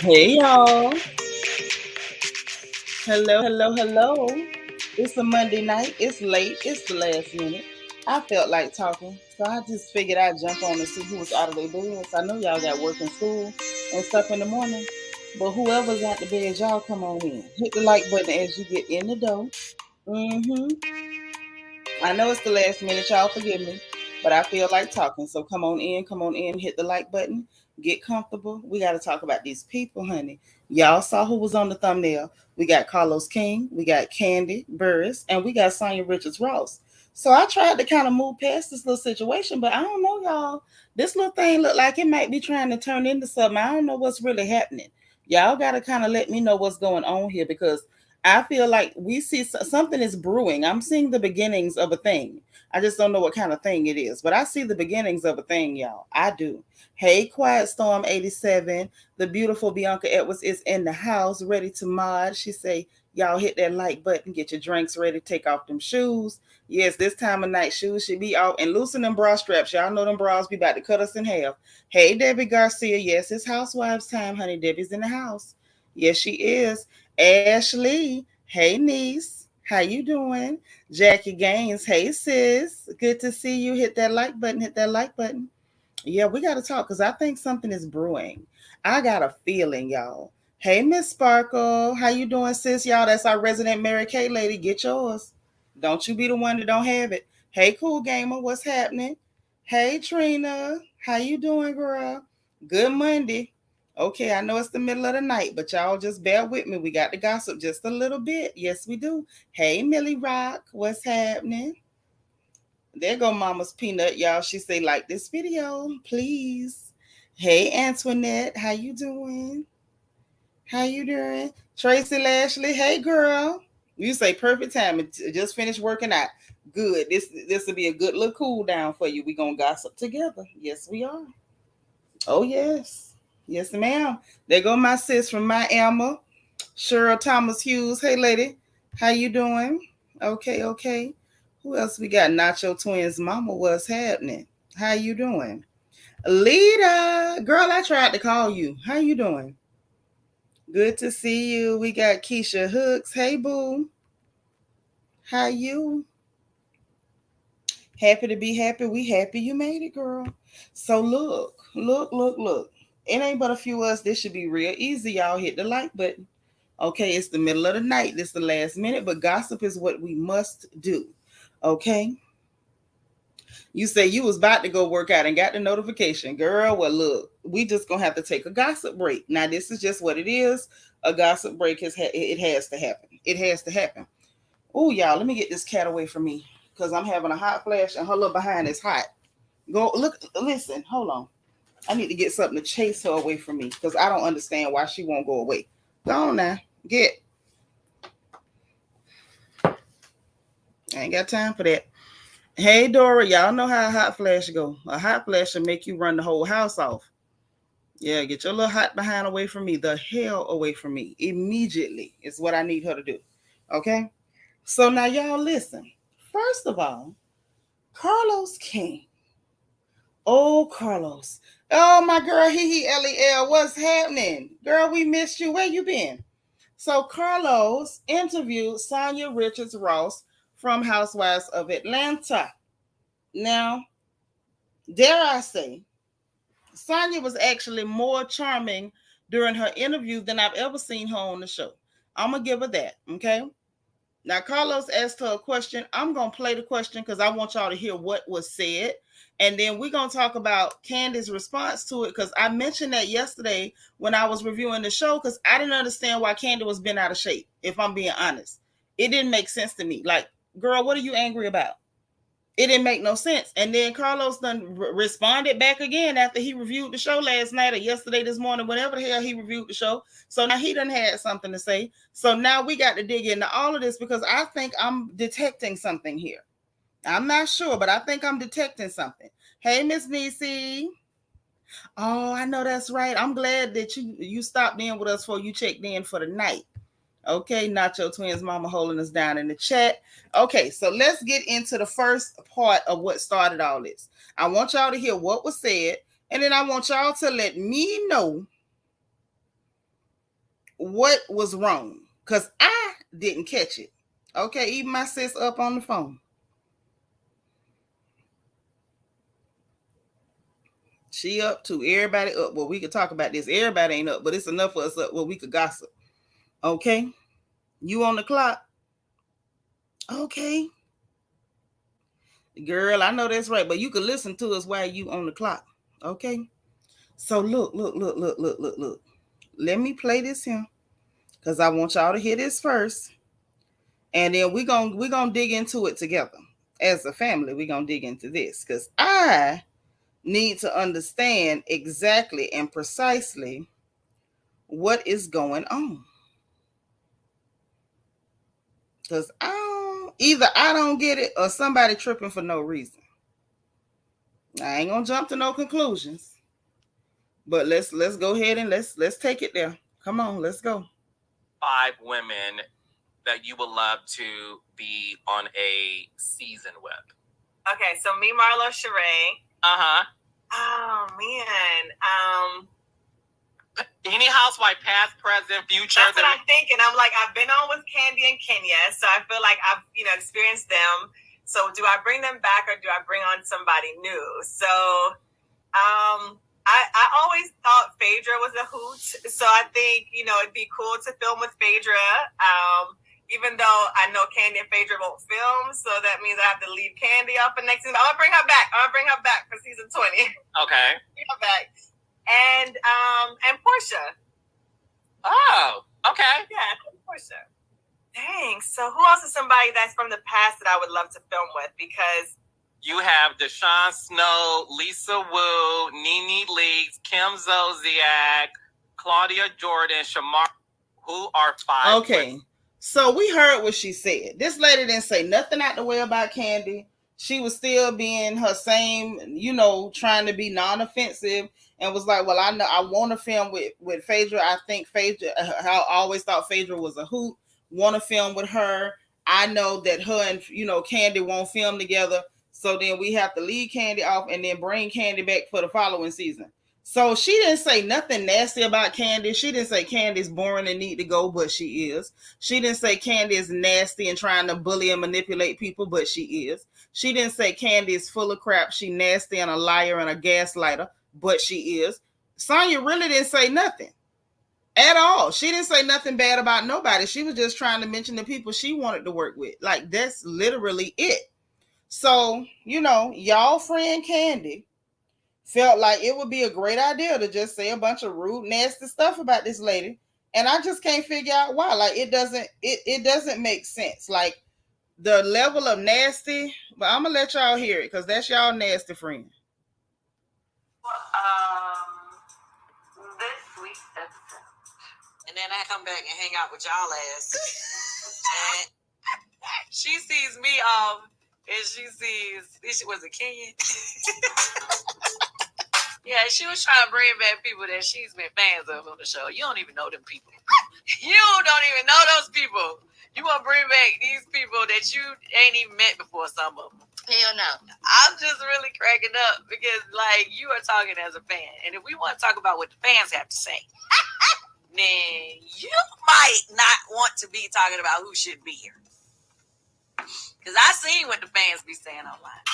Hey y'all. Hello. It's a Monday night. It's late. It's the last minute. I felt like talking. So I just figured I'd jump on and see who was out of their beds. I know y'all got work and school and stuff in the morning. But whoever's out the bed, y'all come on in. Hit the like button as you get in the door. Mm-hmm. I know it's the last minute, y'all forgive me, but I feel like talking. So come on in, hit the like button, get comfortable. We got to talk about these people, honey. Y'all saw who was on the thumbnail. We got Carlos King, we got Kandi Burress, and we got Sonya Richards Ross. So I tried to kind of move past this little situation, but I don't know, y'all. This little thing looked like it might be trying to turn into something. I don't know what's really happening. Y'all got to kind of let me know what's going on here because I feel like we see something is brewing. I'm seeing the beginnings of a thing. I just don't know what kind of thing it is, but I see the beginnings of a thing, y'all. I do. Hey, Quiet Storm 87. The beautiful Bianca Edwards is in the house, ready to mod. She say, y'all hit that like button, get your drinks ready, take off them shoes. Yes, this time of night, shoes should be off and loosen them bra straps. Y'all know them bras be about to cut us in half. Hey, Debbie Garcia. Yes, it's housewives time, honey. Debbie's in the house. Yes, she is. Ashley, hey niece, how you doing? Jackie Gaines, hey sis, good to see you. Hit that like button, hit that like button. Yeah, we got to talk because I think something is brewing. I got a feeling, y'all. Hey, Miss Sparkle, how you doing, sis? Y'all, that's our resident Mary Kay lady. Get yours. Don't you be the one that don't have it. Hey, Cool Gamer, what's happening? Hey, Trina, how you doing, girl? Good Monday. Okay, I know it's the middle of the night, but y'all just bear with me. We got to gossip just a little bit. Yes, we do. Hey, Millie Rock, what's happening? There go Mama's Peanut, y'all. She say like this video, please. Hey Antoinette, how you doing? How you doing? Tracy Lashley, hey girl. You say perfect time. Just finished working out. Good. This will be a good little cool down for you. We gonna gossip together. Yes, we are. Oh yes, yes, ma'am. There go my sis from my Alma, Cheryl Thomas Hughes. Hey lady, how you doing? Okay. Who else we got? Nacho Twins Mama, what's happening? How you doing? Lita, girl, I tried to call you. How you doing? Good to see you. We got Keisha Hooks. Hey boo. How you? Happy to be happy. We happy you made it, girl. So look. It ain't but a few of us. This should be real easy. Y'all hit the like button. Okay, it's the middle of the night. This is the last minute, but gossip is what we must do. Okay. You say you was about to go work out and got the notification. Girl, well, look, we just gonna have to take a gossip break. Now, this is just what it is. A gossip break it has to happen. It has to happen. Oh, y'all, let me get this cat away from me because I'm having a hot flash and her little behind is hot. Go look, listen, hold on. I need to get something to chase her away from me because I don't understand why she won't go away. Go on now. Get. I ain't got time for that. Hey Dora, y'all know how a hot flash go. A hot flash will make you run the whole house off. Yeah, get your little hot behind away from me. The hell away from me. Immediately is what I need her to do. Okay? So now y'all listen. First of all, Carlos King. Oh, Carlos. Oh, my girl, LEL. What's happening? Girl, we missed you. Where you been? So Carlos interviewed Sanya Richards Ross from Housewives of Atlanta. Now, dare I say, Sonya was actually more charming during her interview than I've ever seen her on the show. I'm going to give her that, okay? Now, Carlos asked her a question. I'm going to play the question because I want y'all to hear what was said. And then we're going to talk about Kandi's response to it because I mentioned that yesterday when I was reviewing the show because I didn't understand why Kandi was bent out of shape, if I'm being honest. It didn't make sense to me. Like, girl, what are you angry about? It didn't make no sense. And then Carlos done responded back again after he reviewed the show last night or yesterday, this morning, whenever the hell he reviewed the show. So now he done had something to say. So now we got to dig into all of this because I think I'm detecting something here. I'm not sure, but I think I'm detecting something. Hey, Miss Nisi. Oh, I know that's right. I'm glad that you stopped in with us before you checked in for the night. Okay, Nacho Twins Mama holding us down in the chat. Okay, so let's get into the first part of what started all this. I want y'all to hear what was said, and then I want y'all to let me know what was wrong? Because I didn't catch it. Okay, even my sis up on the phone. She up too. Everybody up. Well, we could talk about this. Everybody ain't up, but it's enough for us up where we could gossip. Okay? You on the clock? Okay. Girl, I know that's right, but you can listen to us while you on the clock. Okay? So look. Let me play this here. Because I want y'all to hear this first. And then we're gonna dig into it together. As a family, we're gonna dig into this. Because I need to understand exactly and precisely what is going on. Because either I don't get it or somebody tripping for no reason. I ain't gonna jump to no conclusions. But let's go ahead and let's take it there. Come on, let's go. 5 women that you would love to be on a season with. Okay, so me, Marlo, Sheree. Oh man. Any housewife, past, present, future. That's what I'm thinking. I'm like, I've been on with Kandi and Kenya, so I feel like I've experienced them. So do I bring them back or do I bring on somebody new? So I always thought Phaedra was a hoot. So I think, it'd be cool to film with Phaedra. Even though I know Kandi and Phaedra won't film, so that means I have to leave Kandi off for next season. I'm gonna bring her back for season 20. Okay. Bring her back. And Portia. Oh, okay. Yeah, Portia. Dang. So who else is somebody that's from the past that I would love to film with? Because you have Deshaun Snow, Lisa Wu, Nene Leakes, Kim Zolciak, Claudia Jordan, Shamar, who are 5. Okay. So we heard what she said. This lady didn't say nothing out the way about Kandi. She was still being her same, trying to be non-offensive, and was like, well, I know I want to film with Phaedra. I think Phaedra, I always thought Phaedra was a hoot. Want to film with her. I know that her and, Kandi won't film together. So then we have to leave Kandi off and then bring Kandi back for the following season. So she didn't say nothing nasty about Kandi. She didn't say Candy's boring and need to go, but she is. She didn't say Kandi is nasty and trying to bully and manipulate people, but she is. She didn't say Kandi is full of crap. She nasty and a liar and a gaslighter, but she is. Sonya really didn't say nothing at all. She didn't say nothing bad about nobody. She was just trying to mention the people she wanted to work with. Like, that's literally it. So, y'all friend Kandi felt like it would be a great idea to just say a bunch of rude, nasty stuff about this lady. And I just can't figure out why. Like, it doesn't make sense. Like, the level of nasty, but I'm going to let y'all hear it because that's y'all nasty friend. This week's episode. And then I come back and hang out with y'all ass. And she sees me off, and she sees, was it Kenya? Yeah, she was trying to bring back people that she's been fans of on the show. You don't even know them people. You don't even know those people. You want to bring back these people that you ain't even met before, some of them. Hell no. I'm just really cracking up because, you are talking as a fan. And if we want to talk about what the fans have to say, then you might not want to be talking about who should be here. Because I seen what the fans be saying online.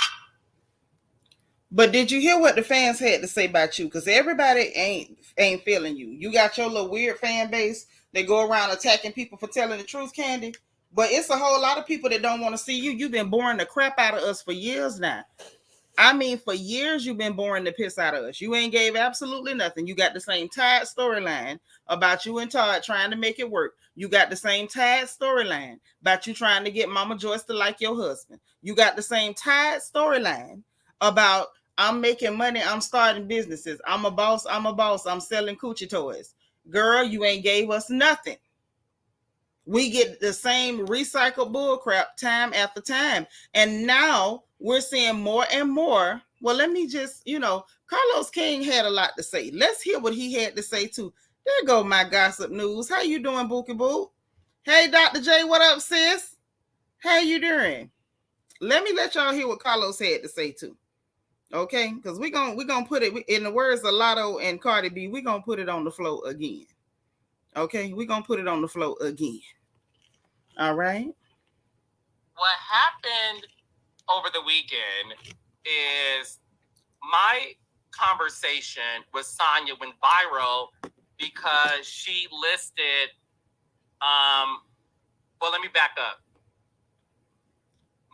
But did you hear what the fans had to say about you? Because everybody ain't feeling you. You got your little weird fan base. They go around attacking people for telling the truth, Kandi. But it's a whole lot of people that don't want to see you. You've been boring the crap out of us for years now. I mean, for years you've been boring the piss out of us. You ain't gave absolutely nothing. You got the same tired storyline about you and Todd trying to make it work. You got the same tired storyline about you trying to get Mama Joyce to like your husband. You got the same tired storyline about I'm making money, I'm starting businesses, I'm a boss, I'm selling coochie toys. Girl, you ain't gave us nothing. We get the same recycled bullcrap time after time. And now we're seeing more and more. Well, let me just, Carlos King had a lot to say. Let's hear what he had to say too. There go my gossip news. How you doing, Bookie Boo? Hey, Dr. J, what up, sis? How you doing? Let me let y'all hear what Carlos had to say too. Okay, because we're gonna put it in the words of Lotto and Cardi B. We're gonna put it on the floor again. Okay, we're gonna put it on the floor again. All right. What happened over the weekend is my conversation with Sonya went viral because she listed well, let me back up.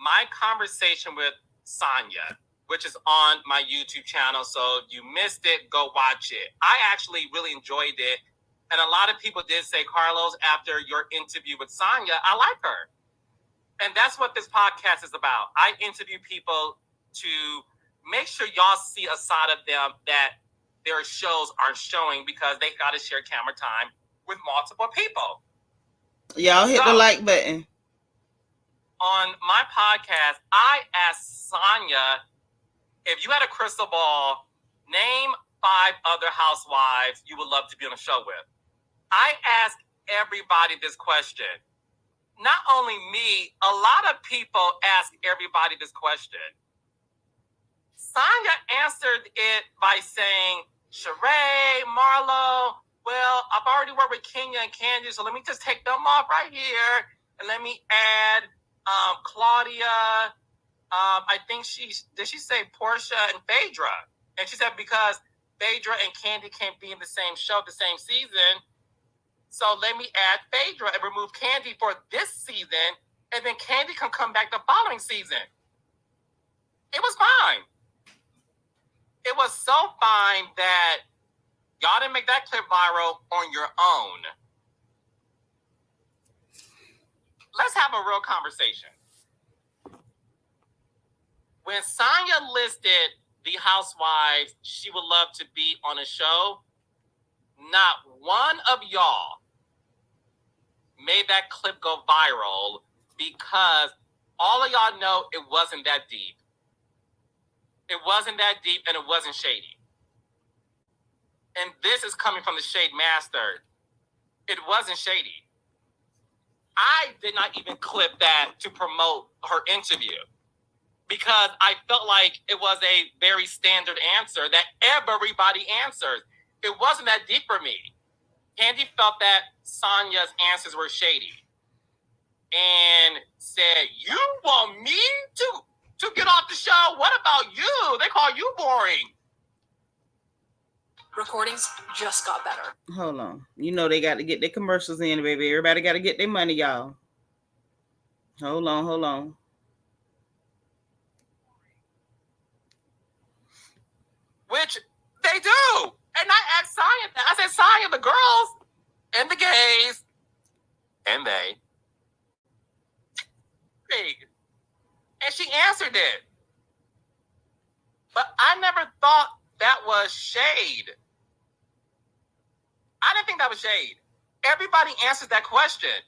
My conversation with Sanya, which is on my YouTube channel, so if you missed it, go watch it. I actually really enjoyed it. And a lot of people did say, Carlos, after your interview with Sanya, I like her. And that's what this podcast is about. I interview people to make sure y'all see a side of them that their shows aren't showing because they got to share camera time with multiple people. Y'all hit the like button. On my podcast, I asked Sanya, if you had a crystal ball, name 5 other housewives you would love to be on a show with. I asked everybody this question. Not only me, a lot of people ask everybody this question. Sanya answered it by saying, Sheree, Marlo, well, I've already worked with Kenya and Kandi, so let me just take them off right here. And let me add Claudia. I think did she say Portia and Phaedra? And she said because Phaedra and Kandi can't be in the same show, the same season, so let me add Phaedra and remove Kandi for this season, and then Kandi can come back the following season. It was fine. It was so fine that y'all didn't make that clip viral on your own. Let's have a real conversation. When Sanya listed the housewives she would love to be on a show, not one of y'all made that clip go viral because all of y'all know it wasn't that deep. It wasn't that deep and it wasn't shady. And this is coming from the Shade Master. It wasn't shady. I did not even clip that to promote her interview because I felt like it was a very standard answer that everybody answers. It wasn't that deep for me. Kandi felt that Sanya's answers were shady and said, you want me to get off the show? What about you? They call you boring. Recordings just got better. Hold on. You know they got to get their commercials in, baby. Everybody got to get their money, y'all. Hold on. Which they do. And I asked Sanya that. I said, Sanya, the girls and the gays and they. And she answered it. But I never thought that was shade. I didn't think that was shade. Everybody answers that question.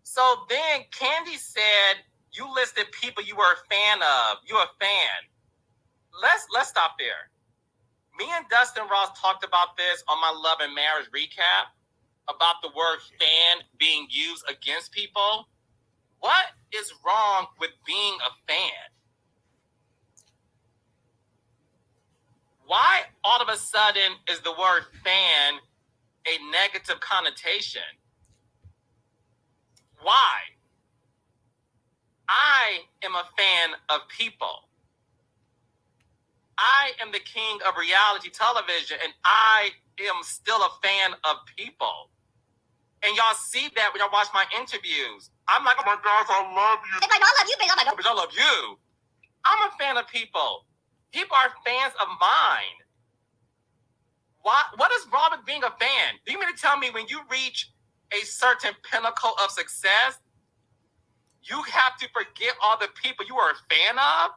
So then Kandi said, you listed people you were a fan of. You're a fan. Let's stop there. Me and Dustin Ross talked about this on my Love and Marriage recap about the word fan being used against people. What is wrong with being a fan? Why all of a sudden is the word fan a negative connotation? Why? I am a fan of people. I am the king of reality television, and I am still a fan of people. And y'all see that when y'all watch my interviews. I'm like, oh my gosh, I love you. If I don't love you, bitch, oh my God. Bitch, I love you. I'm a fan of people. People are fans of mine. What is wrong with being a fan? Do you mean to tell me when you reach a certain pinnacle of success, you have to forget all the people you are a fan of?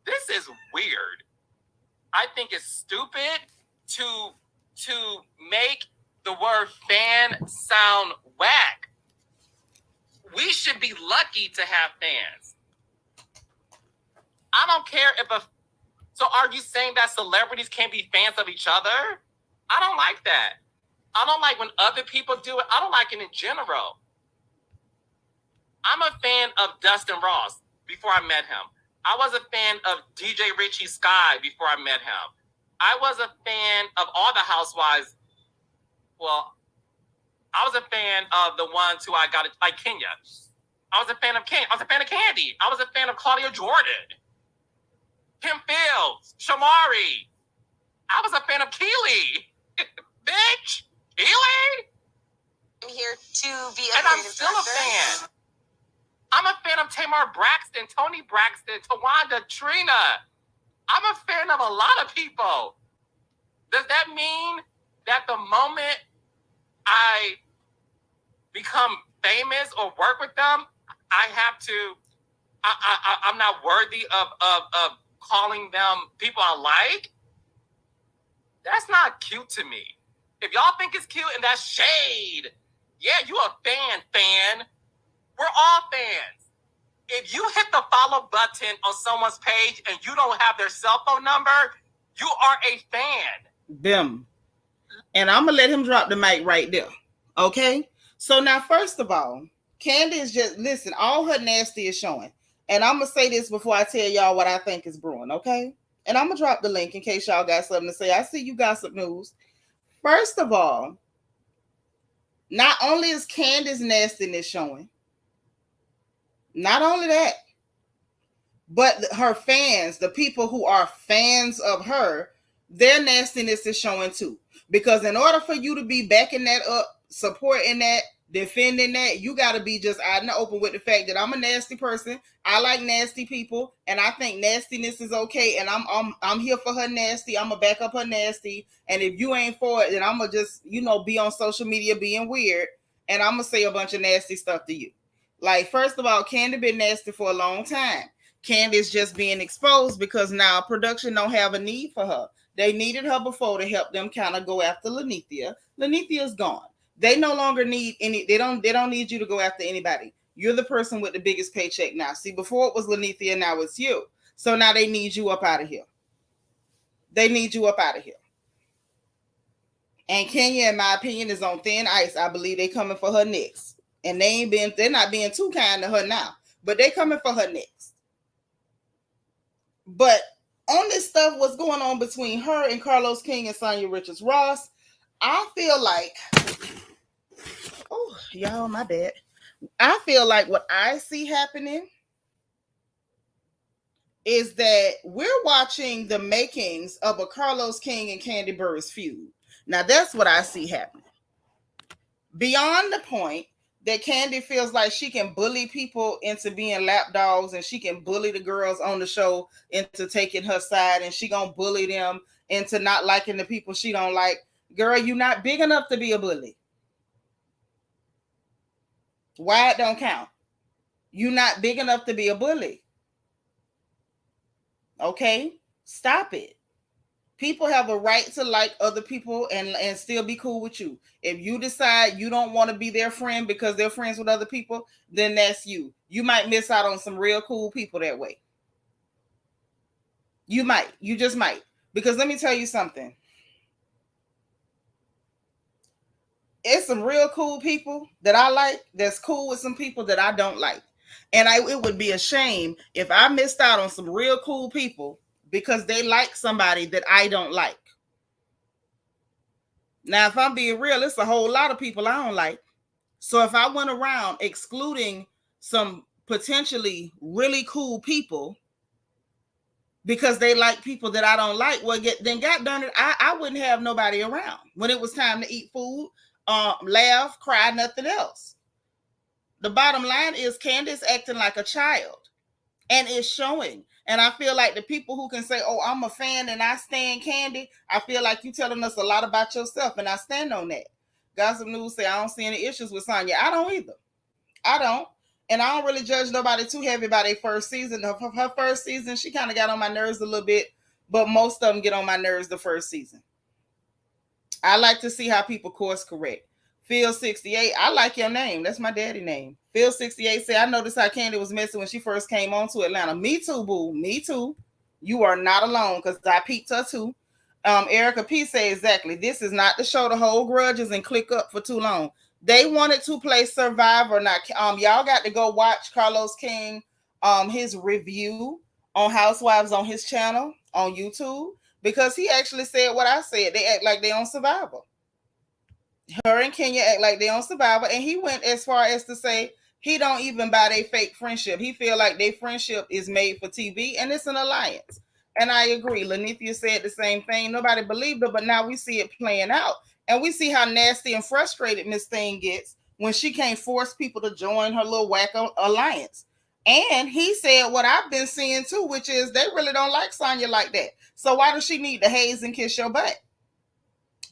This is weird. I think it's stupid to make the word fan sound whack. We should be lucky to have fans. I don't care so are you saying that celebrities can't be fans of each other? I don't like that. I don't like when other people do it. I don't like it in general. I'm a fan of Dustin Ross before I met him. I was a fan of DJ Richie Sky before I met him. I was a fan of all the housewives. Well, I was a fan of the ones who I got it, like Kenya. I was a fan of Kandi. I was a fan of Claudia Jordan, Kim Fields, Shamari. I was a fan of Keely. Bitch, Keely. I'm here to be a and I'm creative still director. a fan. I'm a fan of Tamar Braxton, Toni Braxton, Tawanda, Trina. I'm a fan of a lot of people. Does that mean that the moment I become famous or work with them, I have to, I'm not worthy of calling them people I like? That's not cute to me. If y'all think it's cute and that's shade, yeah, you a fan. We're all fans. If you hit the follow button on someone's page and you don't have their cell phone number, you are a fan. Them. And I'm going to let him drop the mic right there. Okay? So now, first of all, Kandi is just, listen, all her nasty is showing. And I'm going to say this before I tell y'all what I think is brewing, okay? And I'm going to drop the link in case y'all got something to say. I see you gossip news. First of all, not only is Candi's nastiness showing, not only that, but her fans, the people who are fans of her, their nastiness is showing too. Because in order for you to be backing that up, supporting that, defending that, you got to be just out in the open with the fact that I'm a nasty person. I like nasty people, and I think nastiness is okay. And I'm here for her nasty. I'm gonna back up her nasty. And if you ain't for it, then I'm gonna just be on social media being weird, and I'm gonna say a bunch of nasty stuff to you. Like, first of all, Kandi been nasty for a long time. Candi's just being exposed because now production don't have a need for her. They needed her before to help them kind of go after Lanithia. Lanithia's gone. They no longer need any. They don't need you to go after anybody. You're the person with the biggest paycheck now. See, before it was Lanithia, now it's you. So now they need you up out of here. They need you up out of here. And Kenya, in my opinion, is on thin ice. I believe they coming for her next. And they're not being too kind to her now. But they coming for her next. But on this stuff, what's going on between her and Carlos King and Sanya Richards Ross, I feel like, oh, y'all, my bad. I feel like what I see happening is that we're watching the makings of a Carlos King and Kandi Burress feud. Now, that's what I see happening. Beyond the point that Kandi feels like she can bully people into being lapdogs, and she can bully the girls on the show into taking her side, and she gonna bully them into not liking the people she don't like. Girl, you not big enough to be a bully. Why it don't count? You not big enough to be a bully. Okay? Stop it. People have a right to like other people and still be cool with you. If you decide you don't want to be their friend because they're friends with other people, then that's you. You might miss out on some real cool people that way. You might. You just might. Because let me tell you something. It's some real cool people that I like that's cool with some people that I don't like. And it would be a shame if I missed out on some real cool people because they like somebody that I don't like. Now, if I'm being real, it's a whole lot of people I don't like. So if I went around excluding some potentially really cool people because they like people that I don't like, well, then God darn it, I wouldn't have nobody around when it was time to eat food, laugh, cry, nothing else. The bottom line is Candice acting like a child, and it's showing. And I feel like the people who can say, oh, I'm a fan and I stand Kandi, I feel like you telling us a lot about yourself, and I stand on that. Gossip News say, I don't see any issues with Sonya. I don't either. I don't. And I don't really judge nobody too heavy by their first season. Her first season, she kind of got on my nerves a little bit, but most of them get on my nerves the first season. I like to see how people course correct. Phil68, I like your name. That's my daddy name. Phil68 said, I noticed how Kandi was messing when she first came on to Atlanta. Me too, boo. Me too. You are not alone because I peeped her too. Erica P said, exactly. This is not the show to hold grudges and click up for too long. They wanted to play Survivor. Not y'all got to go watch Carlos King his review on Housewives on his channel on YouTube, because he actually said what I said. They act like they on Survivor. Her and Kenya act like they on Survivor, and he went as far as to say he don't even buy their fake friendship. He feel like their friendship is made for TV and it's an alliance. And I agree. Lanithia said the same thing. Nobody believed her, but now we see it playing out. And we see how nasty and frustrated Miss Thing gets when she can't force people to join her little whack alliance. And he said what I've been seeing too, which is they really don't like Sonya like that. So why does she need to haze and kiss your butt?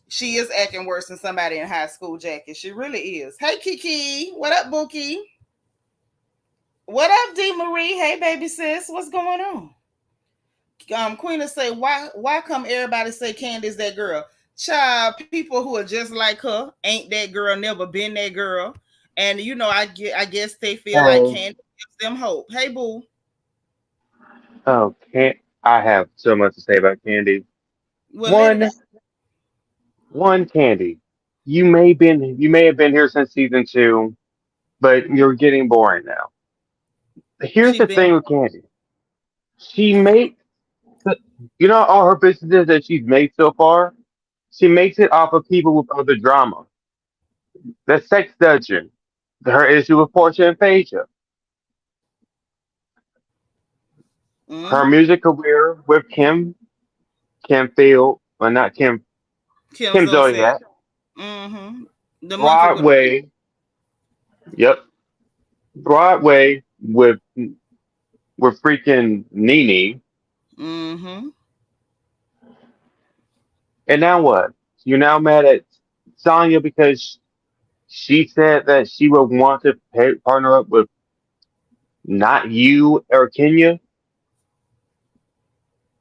She is acting worse than somebody in high school jacket. She really is. Hey, Kiki. What up, Bookie? What up, D. Marie? Hey, baby sis. What's going on? Queen will say, why come everybody say Candy's that girl? Child, people who are just like her ain't that girl, never been that girl. And I guess they feel like Oh, Candy gives them hope. Hey, boo. oh, can't I have so much to say about Candy. Well, let it out. One, one Candy. You may have been here since season 2, but you're getting boring now. Here's She the been thing with Candy. She makes the, all her businesses that she's made so far. She makes it off of people with other drama. The sex dungeon, her issue with Portia and Phaedra, her mm-hmm. music career with Kim Field, well not Kim, Kim Kim Zolciak. Zodiac, Mm-hmm. The monkey with Broadway, yep, Broadway with freaking Nene, mm-hmm. and now what? You're now mad at Sonya because she said that she would want to partner up with not you or Kenya,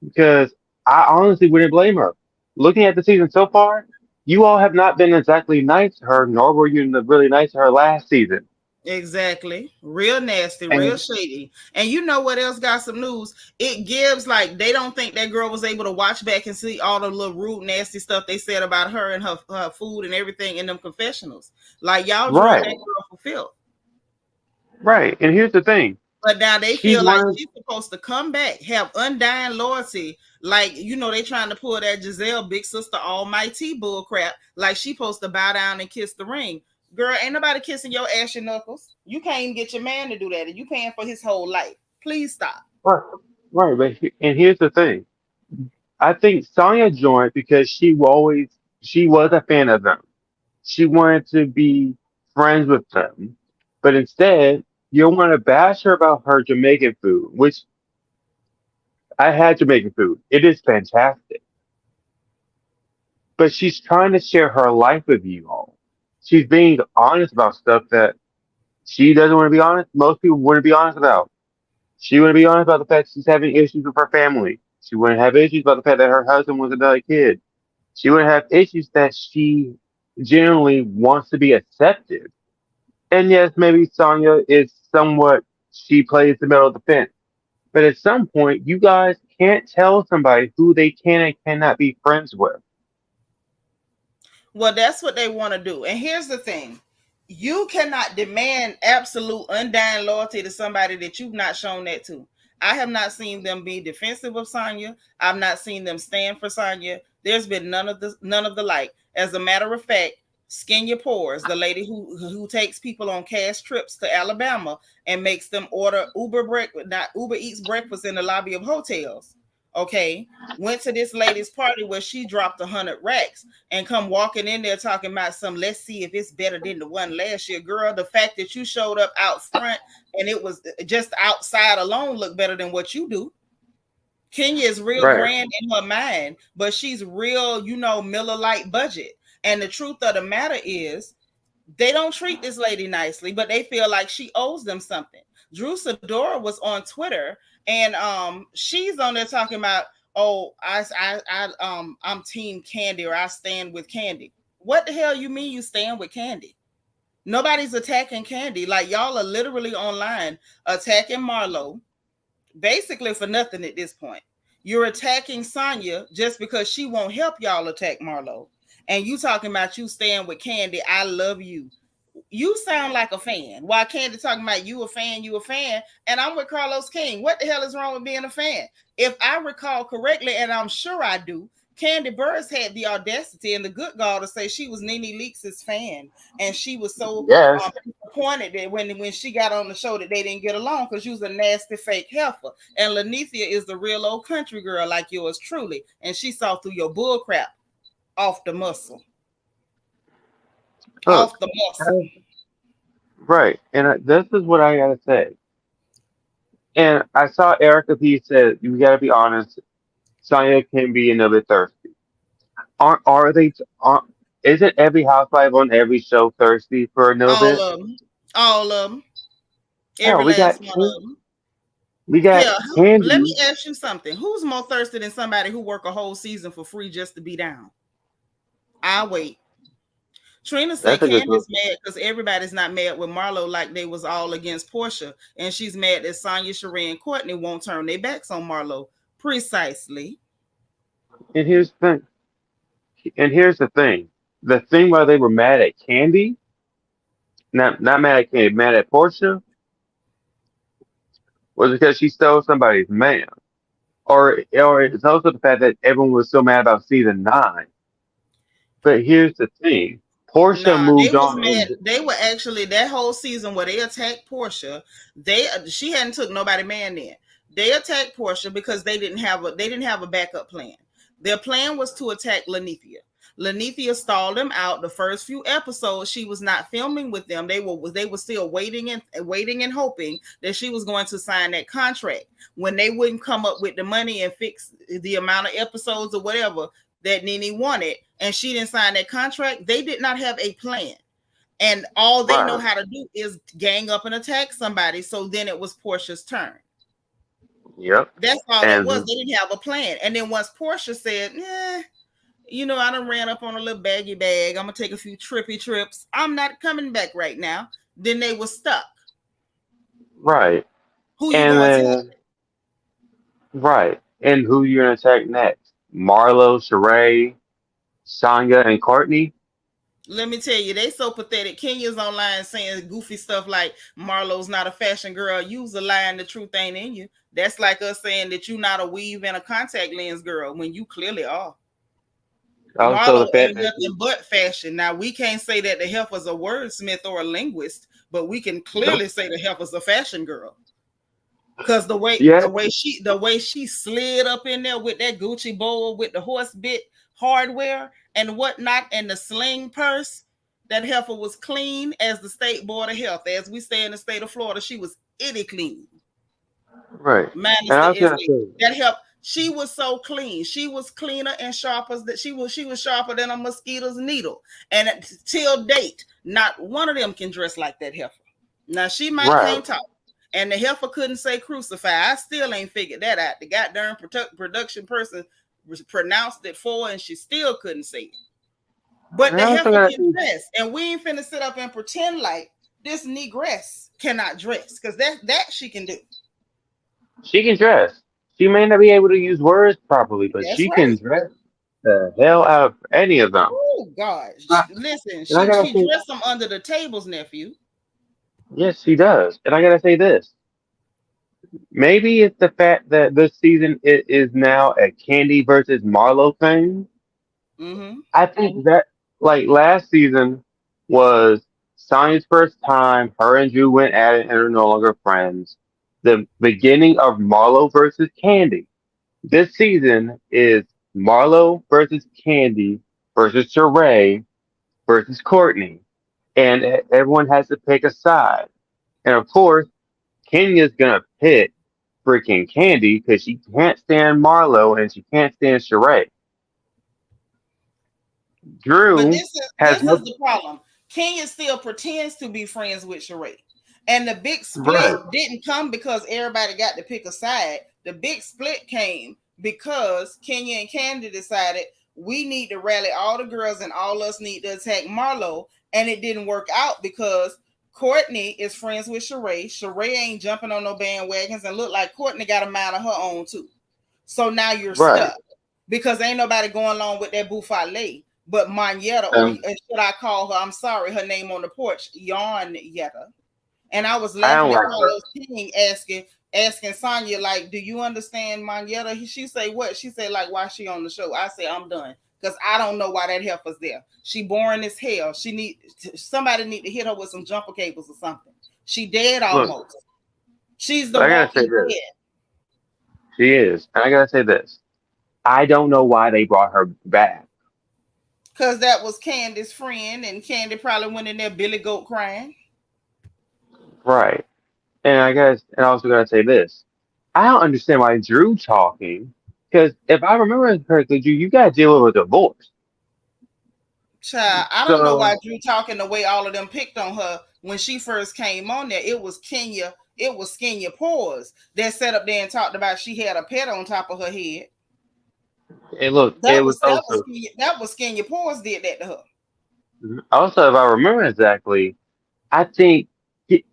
because I honestly wouldn't blame her. Looking at the season so far, you all have not been exactly nice to her, nor were you really nice to her last season. Exactly. Real nasty, real And shady. And you know what else got some news? It gives like they don't think that girl was able to watch back and see all the little rude, nasty stuff they said about her and her food and everything in them confessionals. Like y'all drug that right, girl for filth. right. And here's the thing: But now they she's feel like one. she's supposed to come back, have undying loyalty. Like, they trying to pull that Giselle Big Sister Almighty bull crap. Like she supposed to bow down and kiss the ring. Girl, ain't nobody kissing your ashy knuckles. You can't even get your man to do that. And you paying for his whole life. Please stop. Right, right. And here's the thing: I think Sonya joined because she was a fan of them. She wanted to be friends with them, but instead you want to bash her about her Jamaican food, which I had Jamaican food. It is fantastic. But she's trying to share her life with you all. She's being honest about stuff that she doesn't want to be honest. Most people wouldn't be honest about. She wouldn't be honest about the fact she's having issues with her family. She wouldn't have issues about the fact that her husband was another kid. She wouldn't have issues that she genuinely wants to be accepted. And yes, maybe Sonya is somewhat, she plays the middle of the fence. But at some point, you guys can't tell somebody who they can and cannot be friends with. Well, that's what they want to do. And here's the thing. You cannot demand absolute undying loyalty to somebody that you've not shown that to. I have not seen them be defensive of Sonya. I've not seen them stand for Sonya. There's been none of the like. As a matter of fact, Skin Your Pores, the lady who takes people on cash trips to Alabama and makes them order not Uber Eats breakfast in the lobby of hotels. Okay, went to this lady's party where she dropped 100 racks and come walking in there talking about some, let's see if it's better than the one last year. Girl, the fact that you showed up out front and it was just outside alone look better than what you do. Kenya is real Right, grand in her mind, but she's real, Miller Lite budget. And the truth of the matter is, they don't treat this lady nicely, but they feel like she owes them something. Drew Sidora was on Twitter, and she's on there talking about, oh, I'm Team Kandi, or I stand with Kandi. What the hell you mean you stand with Kandi? Nobody's attacking Kandi. Like y'all are literally online attacking Marlo, basically for nothing at this point. You're attacking Sonya just because she won't help y'all attack Marlo. And you talking about you staying with Kandi, I love you. You sound like a fan. While Kandi talking about you a fan, and I'm with Carlos King. What the hell is wrong with being a fan? If I recall correctly, and I'm sure I do, Kandi Burress had the audacity and the good gall to say she was Nene Leakes' fan, and she was so Yes. disappointed that when she got on the show that they didn't get along because she was a nasty fake heifer. And Lanithia is the real old country girl like yours truly, and she saw through your bull crap off the muscle. Look, Off the muscle. right. And this is what I gotta say. And I saw Erica P said, "You gotta be honest. Sonya can be a little bit thirsty. Are they? Isn't every housewife on every show thirsty for a little All bit? of them. All of them. Hell, Every last one of them. we got Yeah. Let Kandi. me ask you something. Who's more thirsty than somebody who work a whole season for free just to be down? I'll wait. Trina said That's a good Candy's question. mad because everybody's not mad with Marlo like they was all against Portia. And she's mad that Sonya, Sheree, and Courtney won't turn their backs on Marlo. Precisely. And here's the thing. And here's the thing. The thing why they were mad at Kandi, not mad at Kandi, mad at Portia, was because she stole somebody's man. Or it's also the fact that everyone was so mad about season 9. But here's the thing. Portia Nah, they moved was on mad. and They were actually that whole season where they attacked Portia. She hadn't took nobody man then. They attacked Portia because they didn't have a backup plan. Their plan was to attack Lanithia. Lanithia stalled them out the first few episodes. She was not filming with them. They were still waiting and hoping that she was going to sign that contract. When they wouldn't come up with the money and fix the amount of episodes or whatever that Nene wanted, and she didn't sign that contract, they did not have a plan. And all they know how to do is gang up and attack somebody. So then it was Portia's turn. yep. That's all And it was. They didn't have a plan. And then once Portia said, I done ran up on a little baggy bag. I'm going to take a few trippy trips. I'm not coming back right now. Then they were stuck. right. Who you And going to then right. And who you gonna attack next? Marlo, Sheree, Sonya, and Courtney? Let me tell you, they so pathetic. Kenya's online saying goofy stuff like Marlo's not a fashion girl. You's a lie and the truth ain't in you. That's like us saying that you're not a weave and a contact lens girl when you clearly are. Also the Marlo fact ain't that nothing but fashion. Now we can't say that the heifer's a wordsmith or a linguist, but we can clearly nope. say the heifer's a fashion girl. Cause the way Yeah. she slid up in there with that Gucci bowl with the horse bit hardware and whatnot and the sling purse, that heifer was clean as the state board of health. As we say in the state of Florida, she was itty clean. Right. Minus And I the was gonna issue. say, That helped. She was so clean. She was cleaner and sharper that she was sharper than a mosquito's needle. And till date, not one of them can dress like that heifer. Now she might right. can't talk. And the heifer couldn't say crucify. I still ain't figured that out. The goddamn production person pronounced it for, and she still couldn't say it. But And the I also heifer gotta can say, dress, and we ain't finna sit up and pretend like this negress cannot dress, because that she can do. she can dress. She may not be able to use words properly, but That's she right. can dress the hell out of any of them. Oh God! Uh, Listen, And I gotta she say, dressed them under the tables, nephew. yes, she does. And I gotta say this. Maybe it's the fact that this season it is now a Kandi versus Marlo thing. Mm-hmm. I think that like last season was Sonya's first time. Her and Drew went at it and are no longer friends. The beginning of Marlo versus Kandi. This season is Marlo versus Kandi versus Sheree versus Courtney, and everyone has to pick a side. And of course, Kenya's gonna pick freaking Kandi because she can't stand Marlo and she can't stand Sheree. But Drew has this is no the problem. Kenya still pretends to be friends with Sheree. And the big split right, didn't come because everybody got to pick a side. The big split came because Kenya and Kandi decided we need to rally all the girls and all us need to attack Marlo. And it didn't work out because Courtney is friends with Sheree. Sheree ain't jumping on no bandwagons and look like Courtney got a mind of her own too. So now you're right. stuck because ain't nobody going along with that buffale. But Manyetta, or Um, should I call her? I'm sorry, her name on the porch, Yarn Yetta. And I was I laughing don't at like her. Carlos King asking Sonya, like, do you understand Manetta? She say what? She said, like, why she on the show? I say, I'm done. Because I don't know why that heifer's there. She boring as hell. Somebody need to hit her with some jumper cables or something. She dead Look, almost. She's the I gotta say walking this. dead. She is. And I gotta say this. I don't know why they brought her back. Because that was Candy's friend, and Candy probably went in there Billy Goat crying. Right. And I also gotta say this. I don't understand why Drew talking. Because if I remember correctly, Drew, you gotta deal with a divorce. Child, I don't know why So, Drew talking the way all of them picked on her when she first came on there. It was Kenya Paws that sat up there and talked about she had a pet on top of her head. and look, it was also, That was Kenya Paws did that to her. also, if I remember exactly, I think,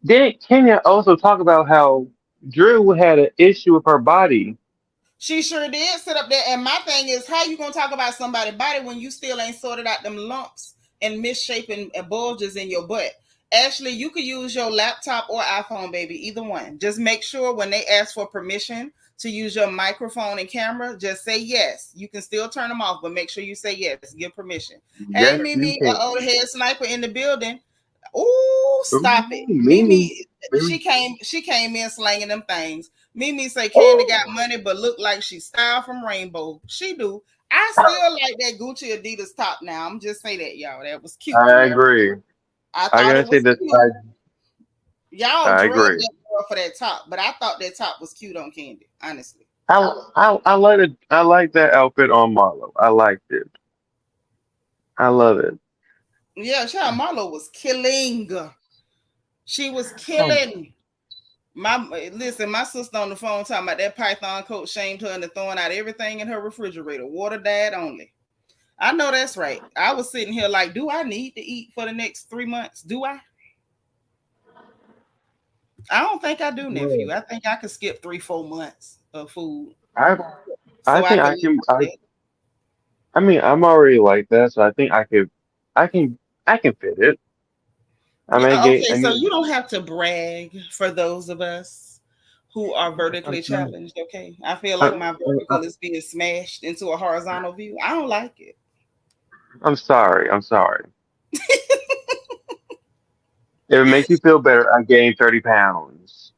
didn't Kenya also talk about how Drew had an issue with her body? She sure did sit up there. And my thing is, how you gonna talk about somebody's body when you still ain't sorted out them lumps and misshapen bulges in your butt? Ashley, you could use your laptop or iPhone, baby, either one. Just make sure when they ask for permission to use your microphone and camera, just say yes. You can still turn them off, but make sure you say yes. Give permission. Hey, Yes, you Mimi, can. the head sniper in the building. Oh, stop it. Ooh, Mimi. Mimi, she came in slanging them things. Mimi say Candy got Oh, money, but look like she styled from Rainbow. She do. I still like that Gucci Adidas top now. I'm just saying that, y'all. That was cute to I me. agree. I I thought gotta it say was this. cute. Y'all I drugged agree. that girl for that top, but I thought that top was cute on Candy, honestly. I like it. I like that outfit on Marlo. I liked it. I love it. Yeah, child, Marlo was killing. She was Um, killing. My sister on the phone talking about that Python coat shamed her into throwing out everything in her refrigerator. Water died only. I know that's right. I was sitting here like, do I need to eat for the next 3 months? Do I? I don't think I do, nephew. I think I could skip 3-4 months of food I I so I think could I live can. like that. I mean, I'm already like that, so I think I could. I can. I can fit it. I Yeah, may get. okay, I so mean, you don't have to brag for those of us who are I'm vertically sorry. challenged. Okay, I feel like I'm, my vertical is being smashed into a horizontal view. I don't like it. I'm sorry. I'm sorry. If it makes you feel better, I gained 30 pounds.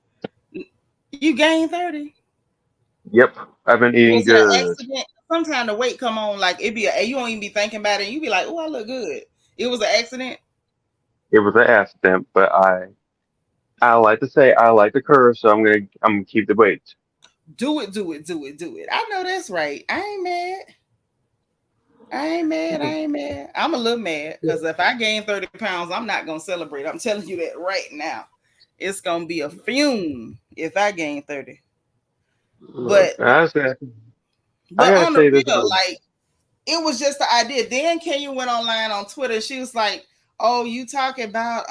You gained 30. Yep, I've been eating Was it an good. accident? Sometimes the weight come on like you don't even be thinking about it. And you be like, oh, I look good. It was an accident. It was an accident, but I like to say I like the curve, so I'm gonna keep the weight. Do it, do it, do it, do it. I know that's right. I ain't mad. I ain't mad. I ain't mad. I'm a little mad because if I gain 30 pounds, I'm not gonna celebrate. I'm telling you that right now. It's gonna be a fume if I gain 30. Look, But I but gotta on the say this real, about. like it was just the idea. Then Kenya went online on Twitter. She was like, "Oh, you talking about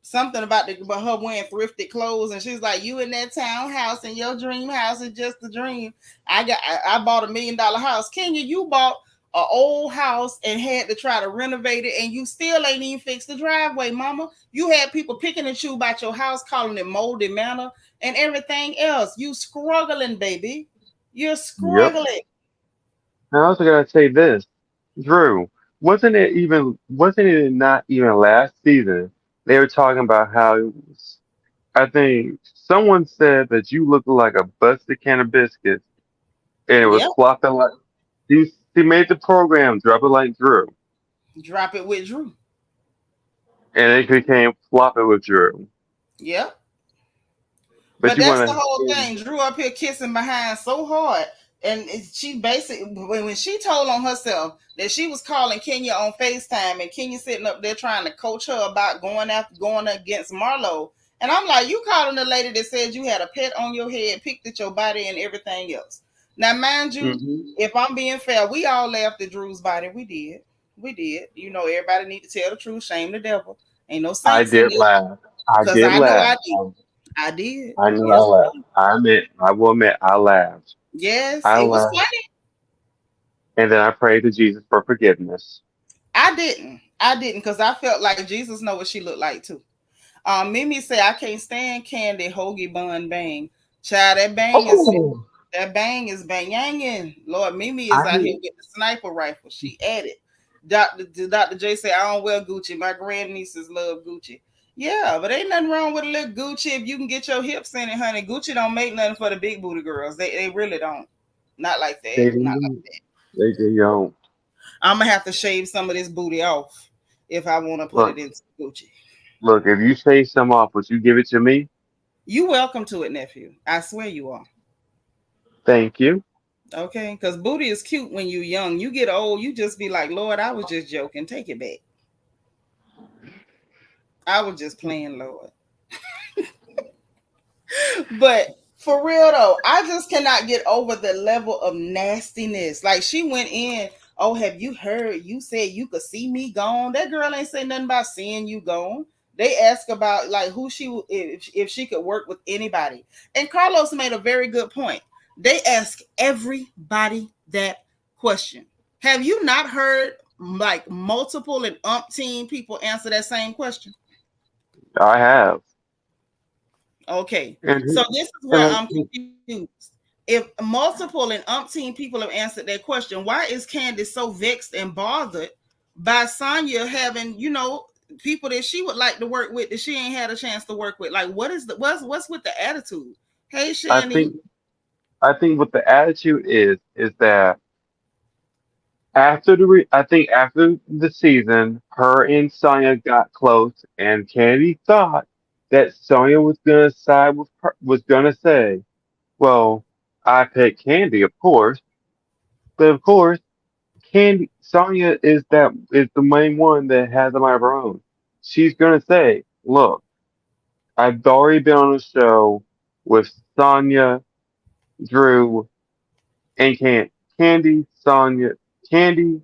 something about her wearing thrifted clothes?" And she's like, "You in that townhouse and your dream house is just a dream. I bought $1 million house. Kenya, you bought an old house and had to try to renovate it, and you still ain't even fixed the driveway, Mama. You had people picking and choosing about your house, calling it moldy manor and everything else. You struggling, baby. You're Yep. struggling." I also gotta say this, Drew. Wasn't it not even last season? They were talking about how it was, I think someone said that you looked like a busted can of biscuits, and it was Yep. flopping like. He made the program drop it like Drew, Drop it with Drew. and it became flop it with Drew. Yep. But But you that's the wanna, whole thing. Drew up here kissing behind so hard. And she basically, when she told on herself that she was calling Kenya on FaceTime and Kenya sitting up there trying to coach her about going against Marlo. And I'm like, you calling the lady that said you had a pet on your head, picked at your body and everything else. Now, mind you, hmm if I'm being fair, we all laughed at Drew's body. We did. We did. You know, everybody need to tell the truth. Shame the devil. Ain't no I saints in did this. laugh. I Because did I know laugh. I did. I did. I knew I Yes, laughed. I will admit, I laughed. yes, I it was laughed, funny. and then I prayed to Jesus for forgiveness. I didn't because I felt like Jesus know what she looked like too. Mimi say I can't stand candy hoagie bun bang. Child, that bang is Oh, banging. Lord, Mimi is I out here with the sniper rifle. She at it. Dr. J say I don't wear Gucci. My grandnieces love Gucci. Yeah, but ain't nothing wrong with a little Gucci if you can get your hips in it, honey. Gucci don't make nothing for the big booty girls. They really don't. Not like that. they Not like don't. They don't. I'm gonna have to shave some of this booty off if I want to put it Look, into Gucci. look. If you say some off, but you give it to me, You welcome to it, nephew. I swear you are. thank you. Okay, because booty is cute when you're young. You get old, you just be like, Lord, I was just joking. Take it back. I was just playing, Lord. But for real though, I just cannot get over the level of nastiness. Like she went in, oh, have you heard? You said you could see me gone. That girl ain't say nothing about seeing you gone. They ask about like who she if she could work with anybody. And Carlos made a very good point. They ask everybody that question. Have you not heard like multiple and umpteen people answer that same question? I have, Okay, and so this is and where like I'm confused. If multiple and umpteen people have answered that question, why is Candace so vexed and bothered by Sonya having, people that she would like to work with that she ain't had a chance to work with? Like, what's with the attitude? Hey, I Shani. think I think what the attitude is that I think after the season, her and Sonya got close, and Candy thought that Sonya was gonna side with her, was gonna say, "Well, I picked Candy, of course," but of course, Candy Sonya is the main one that has them of her own. She's gonna say, "Look, I've already been on a show with Sonya, Drew, and Candy, Sonya, Candy,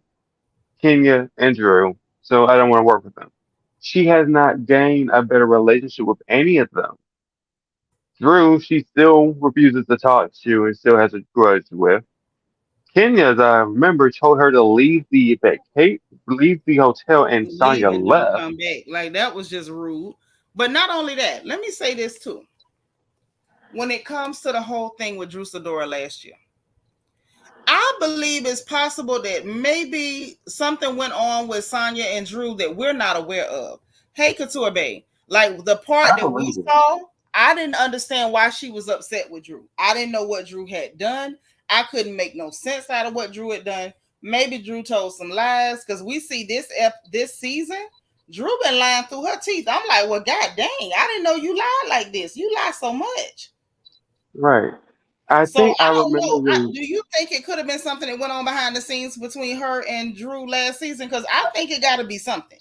Kenya, and Drew, so I don't want to work with them." She has not gained a better relationship with any of them. Drew, she still refuses to talk to and still has a grudge with. Kenya, as I remember, told her to leave the hotel, and Sonya Leave and don't left. come back. Like that was just rude. But not only that, let me say this too. When it comes to the whole thing with Drew Sidora last year, I believe it's possible that maybe something went on with Sonya and Drew that we're not aware of. Hey, Couture Bay, like the part I that we believe it. saw, I didn't understand why she was upset with Drew. I didn't know what Drew had done. I couldn't make no sense out of what Drew had done. Maybe Drew told some lies because we see this season, Drew been lying through her teeth. I'm like, well, god dang, I didn't know you lied like this. You lie so much. Right. I So think I I don't remember know. when Do you think it could have been something that went on behind the scenes between her and Drew last season? Because I think it got to be something.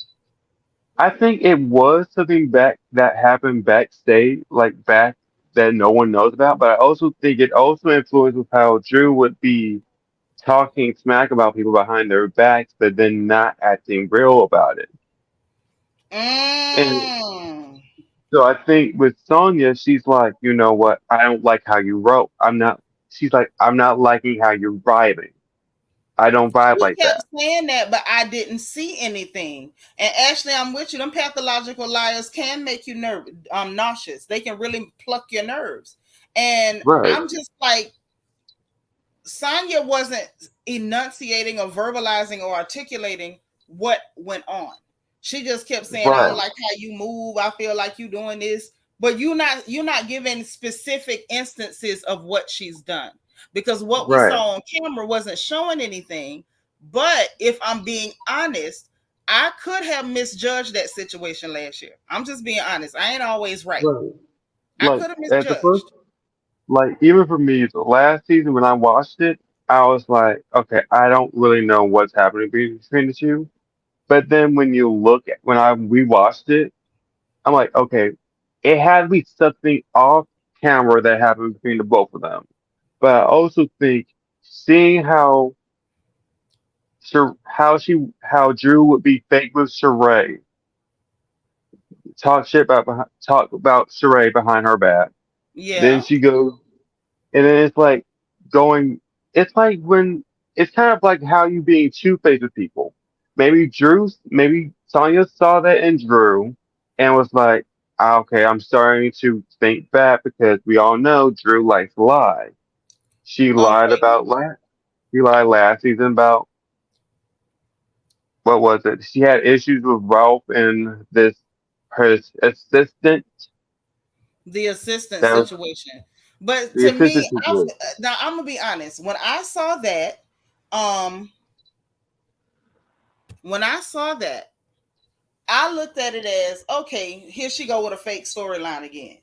I think it was something back that happened backstage, like back that no one knows about. But I also think it also influenced with how Drew would be talking smack about people behind their backs, but then not acting real about it. And Mm. so I think with Sonya, she's like, you know what? I don't like how you wrote. I'm not. She's like, I'm not liking how you're vibing. I don't vibe She like kept that. saying that, but I didn't see anything. And Ashley, I'm with you. Them pathological liars can make you nauseous. They can really pluck your nerves. And Right. I'm just like, Sonya wasn't enunciating or verbalizing or articulating what went on. She just kept saying, I don't Right. like how you move. I feel like you doing this. But you're not giving specific instances of what she's done. Because what we Right. saw on camera wasn't showing anything. But if I'm being honest, I could have misjudged that situation last year. I'm just being honest. I ain't always right. Right. I Like could have at the first, misjudged. like even for me, the last season when I watched it, I was like, okay, I don't really know what's happening between the two. But then when you look at when I rewatched it, I'm like, okay, it had to be something off camera that happened between the both of them. But I also think seeing how Drew would be fake with Sheree, talk about Sheree behind her back. Then Yeah. she goes, and then it's like going. It's like when it's kind of like how you being two faced with people. Maybe Sonya saw that in Drew and was like, Okay, I'm starting to think back because we all know Drew likes to lie. She lied Okay. about last. She lied last season about what was it? She had issues with Ralph and this her assistant. The assistant That was situation. But the to me, assistant situation. now I'm gonna be honest. Um, when I saw that, I looked at it as okay. Here she go with a fake storyline again.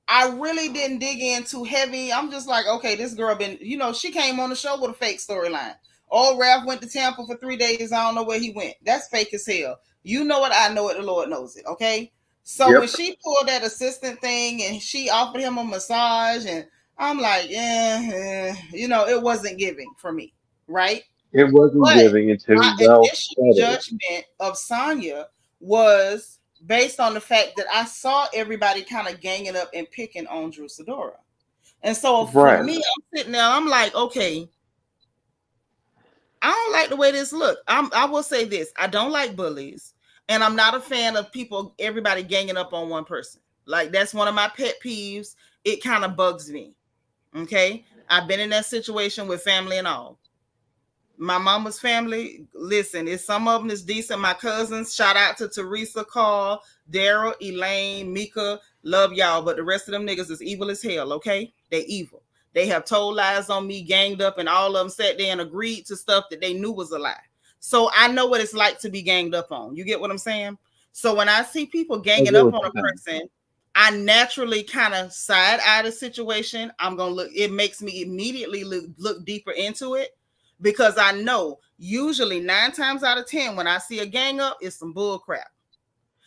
I really didn't dig in too heavy. I'm just like, okay, this girl been, she came on the show with a fake storyline. Oh, Ralph went to Tampa for 3 days. I don't know where he went. That's fake as hell. You know it. I know it. The Lord knows it. Okay. So when Yep, she pulled that assistant thing and she offered him a massage, and I'm like, it wasn't giving for me. Right. it wasn't But giving until my Ralph initial said it. judgment of Sonya was based on the fact that I saw everybody kind of ganging up and picking on Drew Sidora. And so for Right, me, I'm sitting there, I'm like, okay, I don't like the way this look. I will say this: I don't like bullies, and I'm not a fan of people, everybody ganging up on one person. Like that's one of my pet peeves. It kind of bugs me. Okay, I've been in that situation with family and all. My mama's family, listen, it's some of them is decent. My cousins, shout out to Teresa, Carl, Daryl, Elaine, Mika, love y'all. But the rest of them niggas is evil as hell, okay? They evil. They have told lies on me, ganged up, and all of them sat there and agreed to stuff that they knew was a lie. So I know what it's like to be ganged up on. You get what I'm saying? So when I see people I ganging get up what on you're a saying. person, I naturally kind of side eye the situation. I'm gonna look. It makes me immediately look deeper into it because I know usually 9 times out of 10 when I see a gang up, it's some bull crap.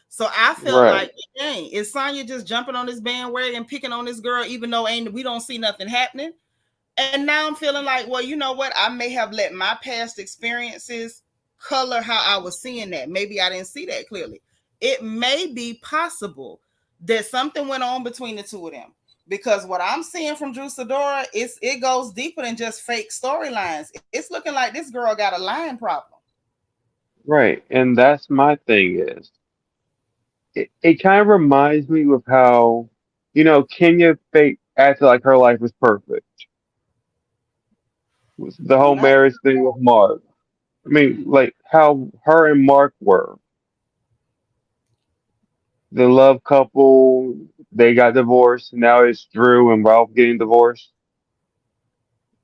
So I felt Right, like, dang, is Sonya just jumping on this bandwagon, picking on this girl, even though ain't we don't see nothing happening? And now I'm feeling like, well, you know what? I may have let my past experiences color how I was seeing that. Maybe I didn't see that clearly. It may be possible that something went on between the two of them. Because what I'm seeing from Drew Sidora, it goes deeper than just fake storylines. It's looking like this girl got a lying problem. right, and that's my thing is it kind of reminds me of how Kenya fake acted like her life was perfect. The whole Not marriage thing with Mark. I mean, like how her and Mark were the love couple. They got divorced. Now it's Drew and Ralph getting divorced.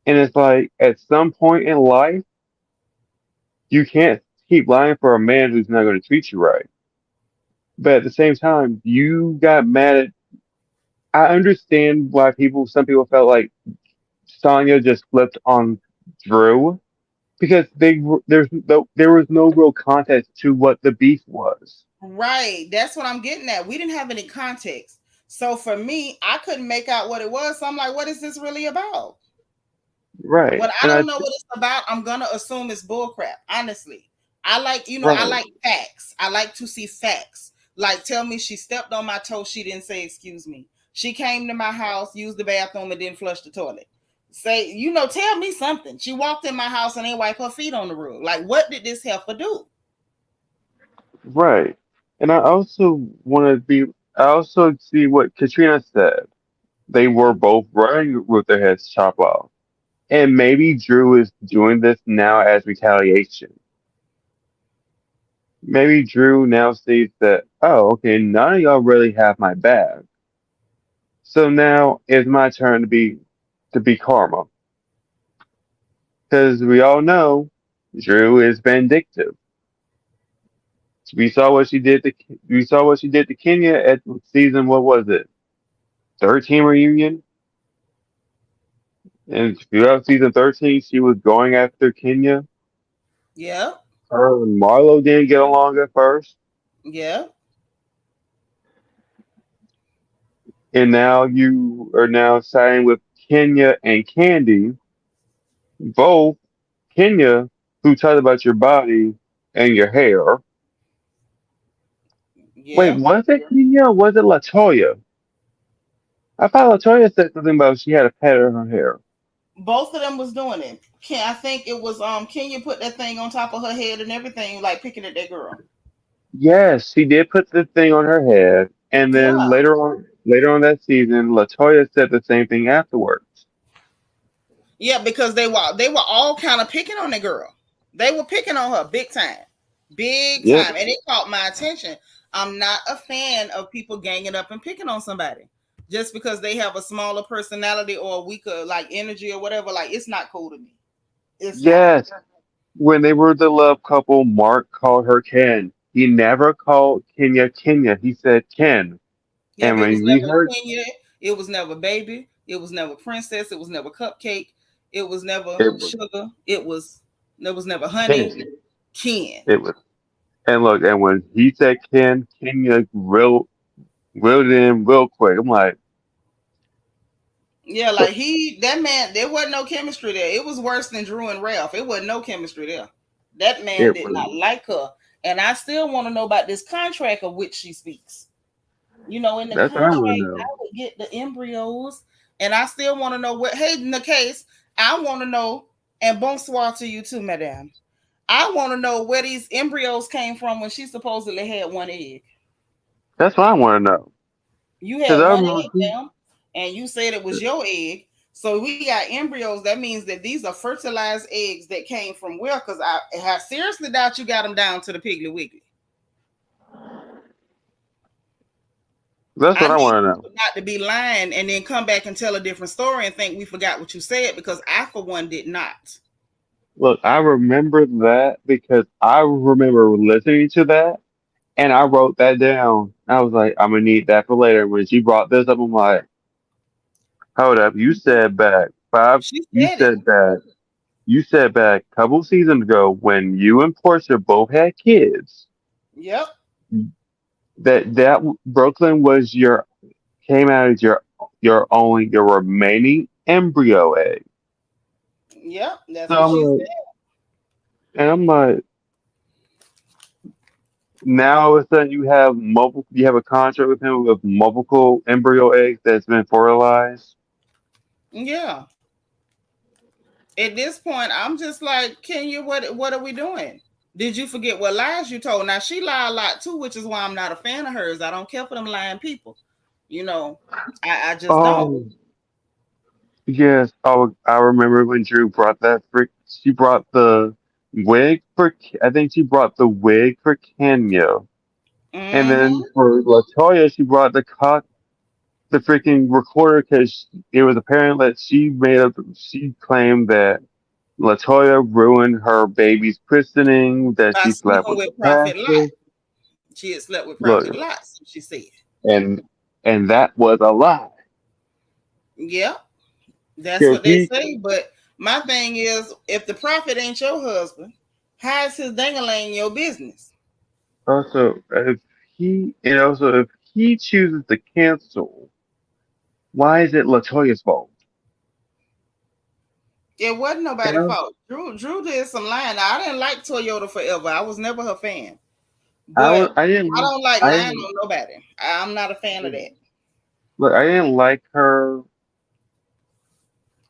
And it's like at some point in life, you can't keep lying for a man who's not going to treat you right. But at the same time, you got mad at. I understand why some people felt like Sonya just flipped on Drew because there was no real context to what the beef was. right. That's what I'm getting at. We didn't have any context. So for me, I couldn't make out what it was. So I'm like, what is this really about? Right. What I And don't know what it's about, I'm gonna assume it's bullcrap. Honestly, I right, like facts. I like to see facts. Like, tell me she stepped on my toe. She didn't say excuse me. She came to my house, used the bathroom, and didn't flush the toilet. Say, tell me something. She walked in my house and ain't wipe her feet on the rug. Like, what did this heifer do? right. And I also see what Katrina said. They were both running with their heads chopped off. And maybe Drew is doing this now as retaliation. Maybe Drew now sees that, oh, okay, none of y'all really have my back. So now it's my turn to be karma. Because we all know Drew is vindictive. We saw what she did to Kenya at season, what was it? 13 reunion? And throughout season 13, she was going after Kenya. Yeah, Her and Marlo didn't get along at first. yeah, And now you are now siding with Kenya and Kandi, both Kenya, who talked about your body and your hair. Wait, yeah. was it Kenya or was it Latoya? I thought Latoya said something about she had a pet in her hair. Both of them was doing it. I think it was Kenya put that thing on top of her head and everything, like picking at that girl. Yes, she did put the thing on her head, And then Yeah. later on that season, Latoya said the same thing afterwards. Yeah, because they were all kind of picking on the girl. They were picking on her big Yep, time, and it caught my attention. I'm not a fan of people ganging up and picking on somebody just because they have a smaller personality or a weaker like energy or whatever. Like it's not cool to me. It's not. yes. When they were the love couple, Mark called her Ken. He never called Kenya Kenya. He said Ken. Yep, And it was when we never heard Kenya. It was never baby. It was never princess. It was never cupcake. It was never it was sugar. There was never honey. Ken, Ken. it was. And look, and when he said Ken, Kenya reeled it in real quick. I'm like, Yeah, so like that man, there wasn't no chemistry there. It was worse than Drew and Ralph. It wasn't no chemistry there. That man it did was. not like her. And I still want to know about this contract of which she speaks. In the That's what I contract, want to I know. would get the embryos. And I still want to know what, hey, in the case, I want to know, and bonsoir to you too, madame. I want to know where these embryos came from when she supposedly had one egg. That's what I want to know. You Because had I one remember, egg, ma'am, and you said it was your egg. So we got embryos. That means that these are fertilized eggs that came from where? Because I seriously doubt you got them down to the Piggly Wiggly. that's I what I need want to know. people not to be lying and then come back and tell a different story and think we forgot what you said because I, for one, did not. Look, I remember that because I remember listening to that and I wrote that down. I was like, I'm gonna need that for later. When she brought this up, I'm like, hold up, She said it. you said back a couple seasons ago when you and Portia both had kids Yep. that Brooklyn was your came out as your remaining embryo egg. Yep. That's So what she said. I'm like, now all of a sudden you have a contract with him with multiple embryo eggs that's been fertilized. Yeah. At this point, I'm just like, Kenya, what are we doing? Did you forget what lies you told? Now she lied a lot too, which is why I'm not a fan of hers. I don't care for them lying people. You know, I just don't. Oh yes, I remember when Drew brought that frick. She brought the wig for. I think she brought the wig for Kenya, and then Mm-hmm. for Latoya, she brought the freaking recorder because it was apparent that she made up. She claimed that Latoya ruined her baby's christening, that By she slept sleeping with the with Prophet Lot. pastor. She had slept with Prophet Look, Lot, so she said. and and that was a lie. Yep, that's Because what they he say. But my thing is, if the prophet ain't your husband, how is his dangling your business? also if he chooses to cancel, why is it Latoya's fault? It wasn't You nobody's know, fault. Drew did some lying. Now, I didn't like Toyota forever. I was never her fan. But I I didn't don't like I lying didn't on nobody. I'm not a fan of that. look. I didn't like her.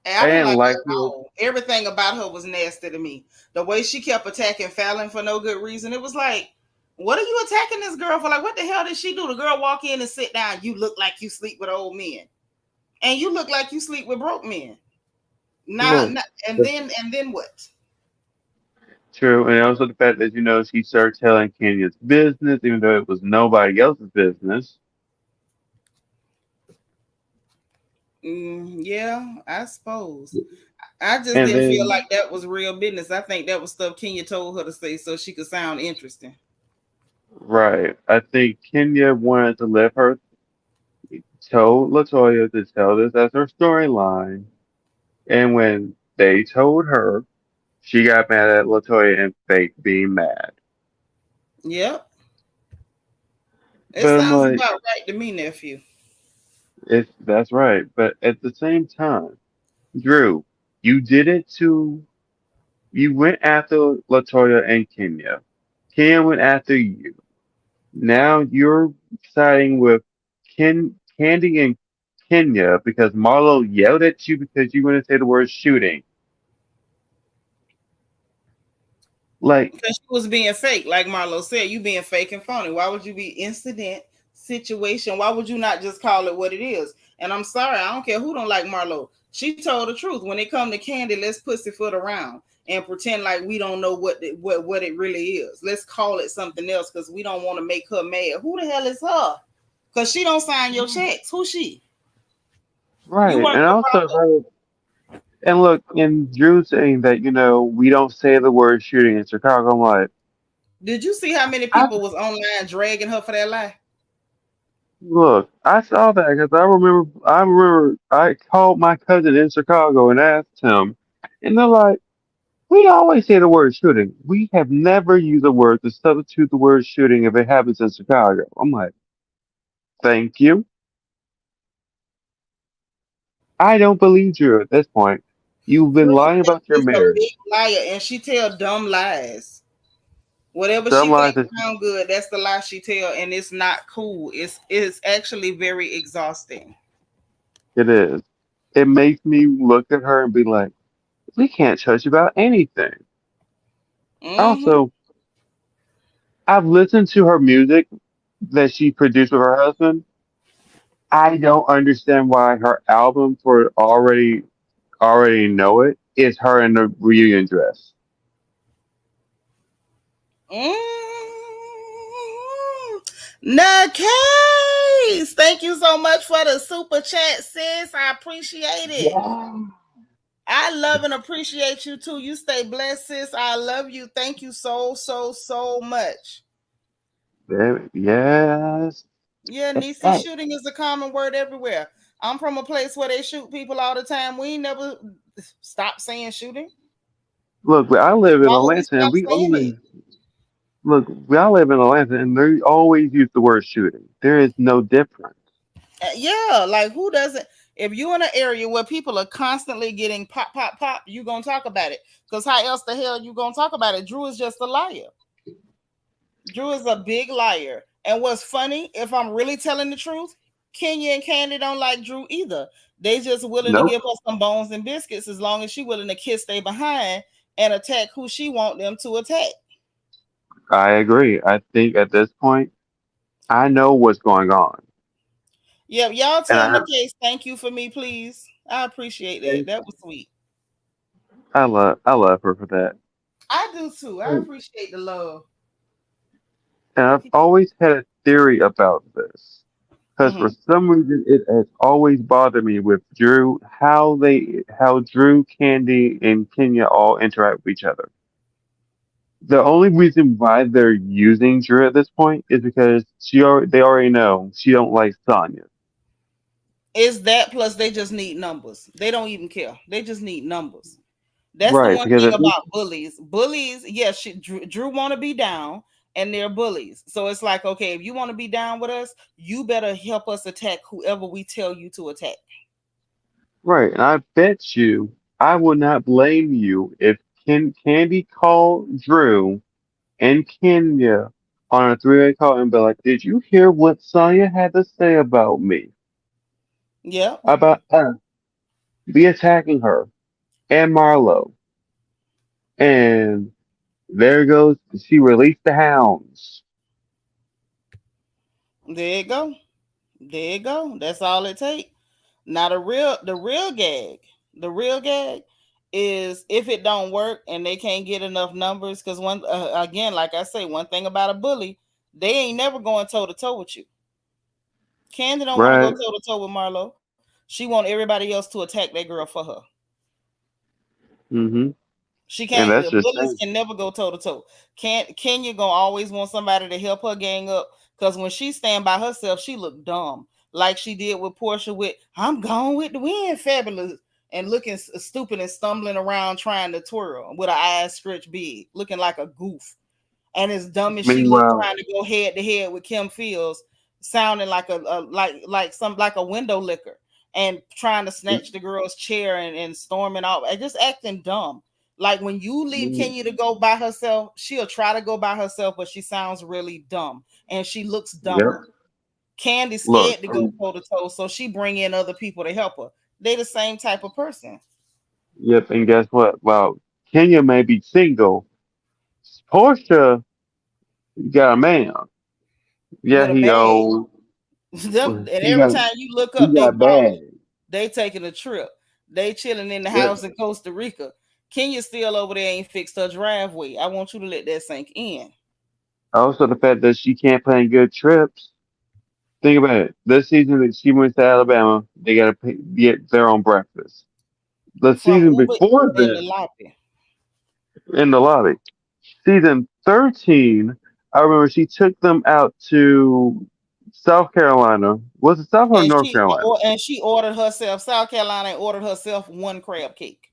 And I I didn't didn't like her like at her. all. Everything about her was nasty to me. The way she kept attacking Fallon for no good reason. It was like, what are you attacking this girl for? Like, what the hell did she do? The girl walk in and sit down. You look like you sleep with old men. And you look like you sleep with broke men. Now, Look, and then what? true, and also the fact that she started telling Kenya's business, even though it was nobody else's business. Yeah, I suppose. I just And didn't feel then, like that was real business. I think that was stuff Kenya told her to say so she could sound interesting. right, I think Kenya wanted to let her told Latoya to tell this as her storyline, and when they told her, she got mad at Latoya and fake being mad. Yep. It But I'm sounds like, about right to me, nephew. that's right. But at the same time, Drew, you did it to you went after Latoya and Kenya. Kenya went after you. Now you're siding with Candy and Kenya because Marlo yelled at you because you want to say the word shooting. Like, Because she was being fake, like Marlo said, you being fake and phony. Why would you be incident situation. Why would you not just call it what it is? And I'm sorry, I don't care who don't like Marlo. She told the truth. When it come to Kandi, let's pussyfoot around and pretend like we don't know what it really is. Let's call it something else because we don't want to make her mad. Who the hell is her? Because she don't sign your checks. Who she? You Right. work And for also, profit. and look, and Drew saying that, we don't say the word shooting in Chicago. I'm like, Did you see how many I, people was online dragging her for that lie? look, I saw that because I remember I called my cousin in Chicago and asked him, and they're like, we always say the word shooting. We have never used a word to substitute the word shooting if it happens in Chicago. I'm like, thank you. I don't believe you at this point. You've been Drew lying about your is a marriage. big liar, and she tell dumb lies. Whatever Some she lies think that sound good, that's the lie she tell, and it's not cool. It's actually very exhausting. it is. It makes me look at her and be like, we can't trust you about anything. Mm-hmm. Also, I've listened to her music that she produced with her husband. I don't understand why her album for already know it is her in the reunion dress. Mm-hmm. Case. Thank you so much for the super chat, sis. I appreciate it. Yeah. I love and appreciate you too. You stay blessed, sis. I love you. Thank you so, so, so much. Yes. Yeah, Nisi, Hey, shooting is a common word everywhere. I'm from a place where they shoot people all the time. We never stop saying shooting. look, I live in Why would we Atlanta, and stop we saying it? always look. I live in Atlanta, and they always use the word shooting. There is no difference. Yeah, like who doesn't? If you're in an area where people are constantly getting pop, pop, pop, you gonna talk about it. Because how else the hell you gonna talk about it? Drew is just a liar. Drew is a big liar. And what's funny, if I'm really telling the truth, Kenya and Kandi don't like Drew either. They just willing to Nope. give her some bones and biscuits as long as she willing to kiss they behind and attack who she want them to attack. I agree. I think at this point, I know what's going on, Yep, y'all and tell the case thank you for me, please. I appreciate that. That was sweet. I love her for that. I do too. I appreciate the love. And I've always had a theory about this. Because for Mm-hmm. some reason it has always bothered me with Drew how Drew, Candy, and Kenya all interact with each other. The only reason why they're using Drew at this point is because they already know she don't like Sonya. Is that plus they just need numbers. They don't even care. They just need numbers. That's the Right, one because thing at this, about bullies. Bullies, yes, Drew want to be down, and they're bullies. So it's like, okay, if you want to be down with us, you better help us attack whoever we tell you to attack. right, and I bet you I would not blame you if Candy called Drew and Kenya on a three-way call and be like, "Did you hear what Sonya had to say about me? Yeah, About us be attacking her and Marlo?" And there goes she released the hounds. there you go. There you go. That's all it takes. Now the real gag, the real gag is if it don't work and they can't get enough numbers. Because one again, like I say, one thing about a bully, they ain't never going toe to toe with you. Candy don't want to go Right. toe to toe with Marlo. She want everybody else to attack that girl for her. Hmm. She And can't. that's The just bullies saying. can never go toe to toe. Can't Kenya gonna always want somebody to help her gang up? Because when she stand by herself, she look dumb, like she did with Portia. With I'm gone with the wind, fabulous, and looking stupid and stumbling around trying to twirl with her eyes stretched big, looking like a goof. And as dumb as she looked Meanwhile, trying to go head to head with Kim Fields, sounding like like a window licker and trying to snatch the girl's chair and storming off and just acting dumb. Like when you leave mm, Kenya to go by herself, she'll try to go by herself, but she sounds really dumb and she looks yep. dumber. Candy's Look, scared to go toe to toe, so she bring in other people to help her. They the same type of person. yep. And guess what? Well, Kenya may be single. Portia got a man. Yeah, With a he bag. old. And She every got time you look she up, they got bad. balling. They taking a trip. They chilling in the Yep. house in Costa Rica. Kenya still over there ain't fixed her driveway. I want you to let that sink in. Also, the fact that she can't plan good trips. Think about it. This season that she went to Alabama, they got to get their own breakfast. The From season Uber before in the this, lobby. in the lobby, season 13, I remember she took them out to South Carolina. Was it South or And North she Carolina? ordered herself South Carolina and ordered herself one crab cake.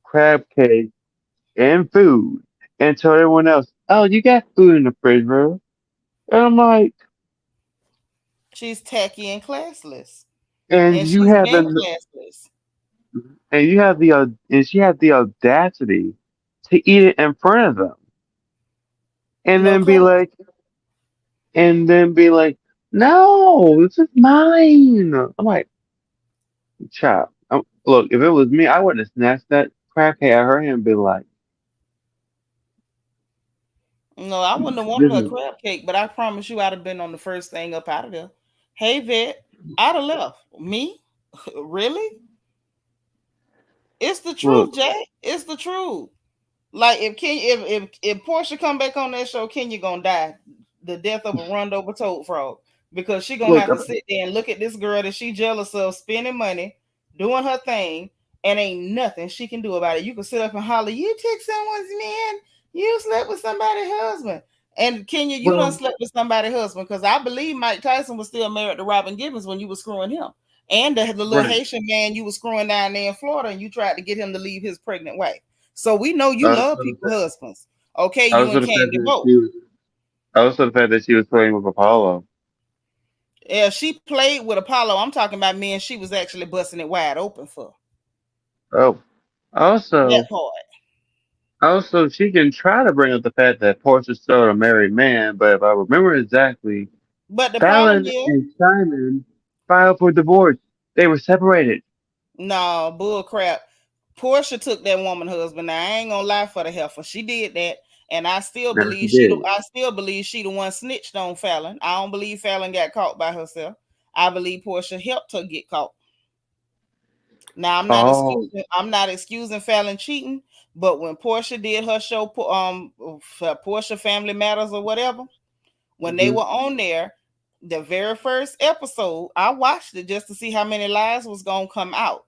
Crab cake and food, and told everyone else, "Oh, you got food in the refrigerator." And I'm like, She's tacky and classless. and And you she's had been the classless. and you have the and she had the audacity to eat it in front of them, and No then be class. like, "No, this is mine." I'm like, "Chop." Look, if it was me, I would have snatched that crab cake out of her hand and been like, No, I wouldn't have wanted "This a is crab cake, but I promise you I'd have been on the first thing up out of there. Hey vet, I'd have left. Me? Really? It's the look, truth, Jack. It's the truth. Like if Portia come back on that show, Kenya gonna die the death of a run over toad frog because she gonna look." have to sit there and look at this girl that she jealous of spending money, doing her thing, and ain't nothing she can do about it. You can sit up and holler, "You took someone's man, you slept with somebody's husband." And Kenya, you done Well, slept with somebody's husband because I believe Mike Tyson was still married to Robin Gibbons when you were screwing him. And the little right. Haitian man you were screwing down there in Florida and you tried to get him to leave his pregnant wife. So we know you love Also, the people husbands. Okay, you also and the fact Kandi that both. she was, also the fact that she was playing with Apollo. Yeah, she played with Apollo. I'm talking about men she was actually busting it wide open for. Oh, That also, part. she can try to bring up the fact that Portia's still a married man, but if I remember exactly, But the problem Fallon is, and Simon filed for divorce. They were separated. no, bull crap. Portia took that woman husband. Now I ain't gonna lie for the heifer. She did that. And I still Now she believe did. she the one snitched on Fallon. I don't believe Fallon got caught by herself. I believe Portia helped her get caught. Now Oh, I'm not excusing Fallon cheating, but when Portia did her show, for Portia Family Matters or whatever, when they hmm, were on there, the very first episode, I watched it just to see how many lies was gonna come out.